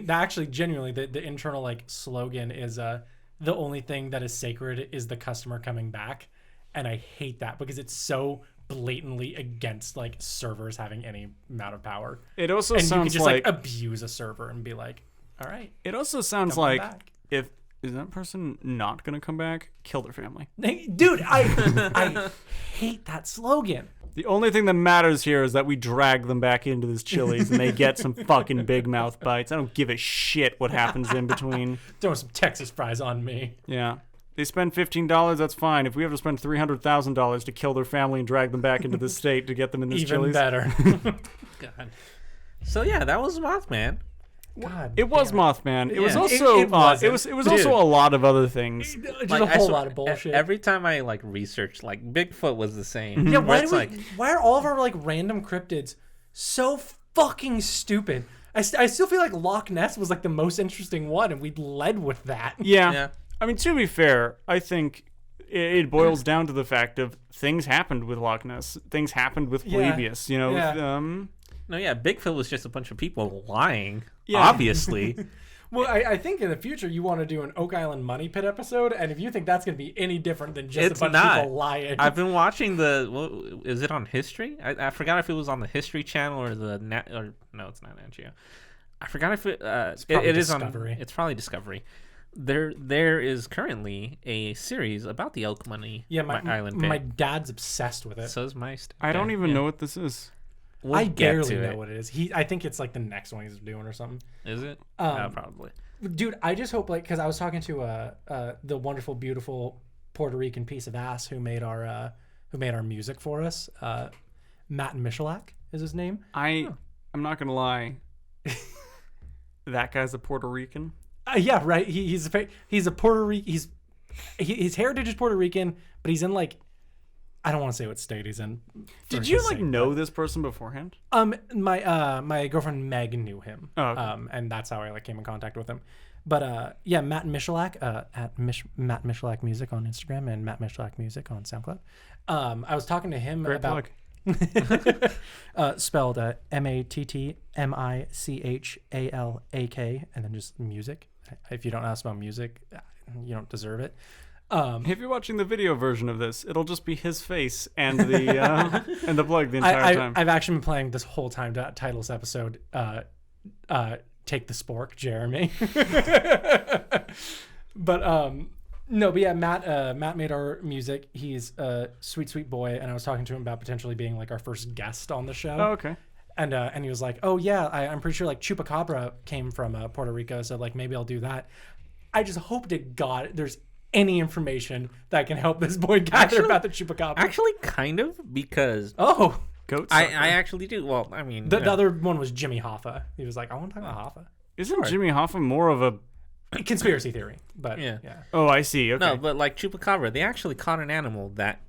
Speaker 2: actually, genuinely, the internal like slogan is the only thing that is sacred is the customer coming back, and I hate that because it's so blatantly against like servers having any amount of power.
Speaker 1: It also
Speaker 2: And you can
Speaker 1: sounds
Speaker 2: just
Speaker 1: like
Speaker 2: abuse a server and be like, all right,
Speaker 1: it also sounds
Speaker 2: come
Speaker 1: like
Speaker 2: back.
Speaker 1: if is that person not gonna come back, kill their family.
Speaker 2: Dude, I hate that slogan.
Speaker 1: The only thing that matters here is that we drag them back into this Chili's and they get some fucking big mouth bites. I don't give a shit what happens in between.
Speaker 2: Throw some Texas fries on me.
Speaker 1: Yeah. They spend $15, that's fine. If we have to spend $300,000 to kill their family and drag them back into the state to get them in this
Speaker 2: Even
Speaker 1: Chili's.
Speaker 2: better.
Speaker 4: God. So yeah, that was Mothman.
Speaker 2: God,
Speaker 1: It was
Speaker 2: damn
Speaker 1: Mothman. It was
Speaker 4: Yeah.
Speaker 1: also
Speaker 2: It wasn't.
Speaker 1: it was
Speaker 2: Dude.
Speaker 1: also a lot of other things.
Speaker 2: Just
Speaker 4: Like,
Speaker 2: a
Speaker 4: I
Speaker 2: whole
Speaker 4: sw-
Speaker 2: lot of bullshit.
Speaker 4: Every time I like researched, like Bigfoot was the same.
Speaker 2: Yeah,
Speaker 4: Where
Speaker 2: why
Speaker 4: it's
Speaker 2: why are all of our like random cryptids so fucking stupid? I still feel like Loch Ness was like the most interesting one, and we led with that.
Speaker 1: Yeah.
Speaker 4: Yeah.
Speaker 1: I mean, to be fair, I think it boils down to the fact of things happened with Loch Ness. Things happened with Polybius. You know.
Speaker 2: Yeah.
Speaker 4: No, yeah, Bigfoot was just a bunch of people lying.
Speaker 1: Yeah.
Speaker 4: Obviously.
Speaker 2: Well, I think in the future you want to do an Oak Island Money Pit episode, and if you think that's going to be any different than just
Speaker 4: It's
Speaker 2: a bunch
Speaker 4: not.
Speaker 2: of people lying.
Speaker 4: I've been watching is it on History? I forgot if it was on the History Channel or no, it's not Nat Geo. I forgot if it is on.
Speaker 2: Discovery.
Speaker 4: It's probably Discovery. There is currently a series about the Oak Money Island Pit.
Speaker 2: My dad's obsessed with it.
Speaker 4: So is my.
Speaker 1: I don't even know what this is.
Speaker 4: We'll
Speaker 2: I
Speaker 4: get
Speaker 2: barely
Speaker 4: to
Speaker 2: know
Speaker 4: it.
Speaker 2: what it is. I think it's like the next one he's doing or something.
Speaker 4: Is it? Probably.
Speaker 2: Dude, I just hope because I was talking to the wonderful, beautiful Puerto Rican piece of ass who made our music for us. Matt Michalak is his name.
Speaker 1: I'm not gonna lie. That guy's a Puerto Rican.
Speaker 2: Yeah, right. He's a Puerto Rican. His heritage is Puerto Rican, but he's in like, I don't want to say what state he's in.
Speaker 1: Did you know this person beforehand?
Speaker 2: My girlfriend Meg knew him.
Speaker 1: Oh, okay.
Speaker 2: And that's how I came in contact with him. But yeah, Matt Michalak at Matt Michalak Music on Instagram and Matt Michalak Music on SoundCloud. I was talking to him about spelled MattMichalak, and then just music. If you don't know how to spell music, you don't deserve it.
Speaker 1: If you're watching the video version of this, it'll just be his face and the and the plug the entire time.
Speaker 2: I've actually been playing this whole time to title this episode Take the Spork, Jeremy. But yeah, Matt made our music. He's a sweet boy, and I was talking to him about potentially being like our first guest on the show.
Speaker 1: Oh, okay.
Speaker 2: And he was like, oh yeah, I'm pretty sure like Chupacabra came from Puerto Rico, so like maybe I'll do that. I just hope to God there's any information that can help this boy gather about the Chupacabra.
Speaker 4: Actually, kind of, because
Speaker 1: Goats.
Speaker 4: I actually do. Well, I mean,
Speaker 2: the other one was Jimmy Hoffa. He was like, I want to talk about Hoffa.
Speaker 1: Isn't Jimmy Hoffa more of a
Speaker 2: conspiracy theory? But
Speaker 4: yeah.
Speaker 1: Oh, I see. Okay.
Speaker 4: No, but like Chupacabra, they actually caught an animal that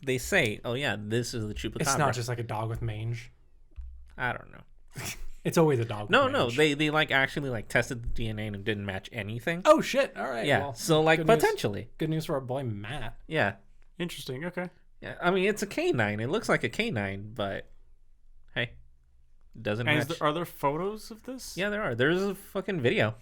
Speaker 4: they say, oh yeah, this is the Chupacabra.
Speaker 2: It's not just like a dog with mange.
Speaker 4: I don't know.
Speaker 2: It's always a dog.
Speaker 4: No,
Speaker 2: with mange.
Speaker 4: they like actually like tested the DNA and it didn't match anything.
Speaker 2: Oh shit! All right.
Speaker 4: Yeah.
Speaker 2: Well,
Speaker 4: So like
Speaker 2: good news.
Speaker 4: potentially.
Speaker 2: Good news for our boy Matt.
Speaker 4: Yeah.
Speaker 1: Interesting. Okay.
Speaker 4: Yeah. I mean, it's a canine. It looks like a canine, but hey, doesn't
Speaker 1: And
Speaker 4: match.
Speaker 1: are there photos of this?
Speaker 4: Yeah, there are. There's a fucking video.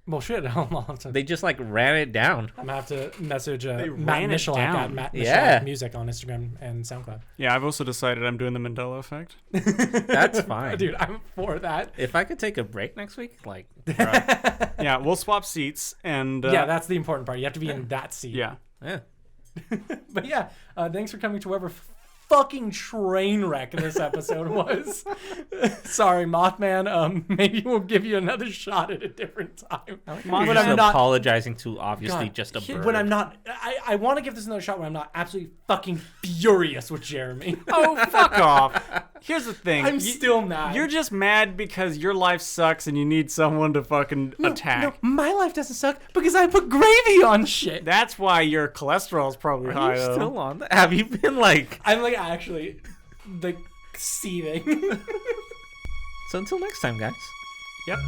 Speaker 2: Well, shit. I'll have to.
Speaker 4: They just like ran it down.
Speaker 2: I'm gonna have to message Matt
Speaker 1: ran it
Speaker 2: Michalak
Speaker 1: down.
Speaker 2: at Matt Michalak
Speaker 4: Yeah.
Speaker 2: Music on Instagram and SoundCloud.
Speaker 1: Yeah, I've also decided I'm doing the Mandela effect.
Speaker 4: That's fine.
Speaker 2: Dude, I'm for that.
Speaker 4: If I could take a break next week, like,
Speaker 1: Yeah, we'll swap seats and
Speaker 2: Yeah, that's the important part. You have to be in that seat.
Speaker 1: yeah.
Speaker 4: yeah.
Speaker 2: But yeah, thanks for coming to whoever fucking train wreck this episode was. Sorry, Mothman. Maybe we'll give you another shot at a different time.
Speaker 4: You're
Speaker 2: When
Speaker 4: just
Speaker 2: I'm not
Speaker 4: apologizing to obviously
Speaker 2: God,
Speaker 4: just a bird.
Speaker 2: when I'm not, I want to give this another shot when I'm not absolutely fucking furious with Jeremy.
Speaker 1: Oh, fuck off. Here's the thing.
Speaker 2: I'm still mad.
Speaker 1: You're just mad because your life sucks and you need someone to fucking attack.
Speaker 2: No, my life doesn't suck because I put gravy on shit.
Speaker 1: That's why your cholesterol's probably
Speaker 4: Are
Speaker 1: high.
Speaker 4: you
Speaker 1: though.
Speaker 4: still on that? Have you been like...
Speaker 2: I'm like actually like seething.
Speaker 4: So until next time, guys.
Speaker 1: Yep.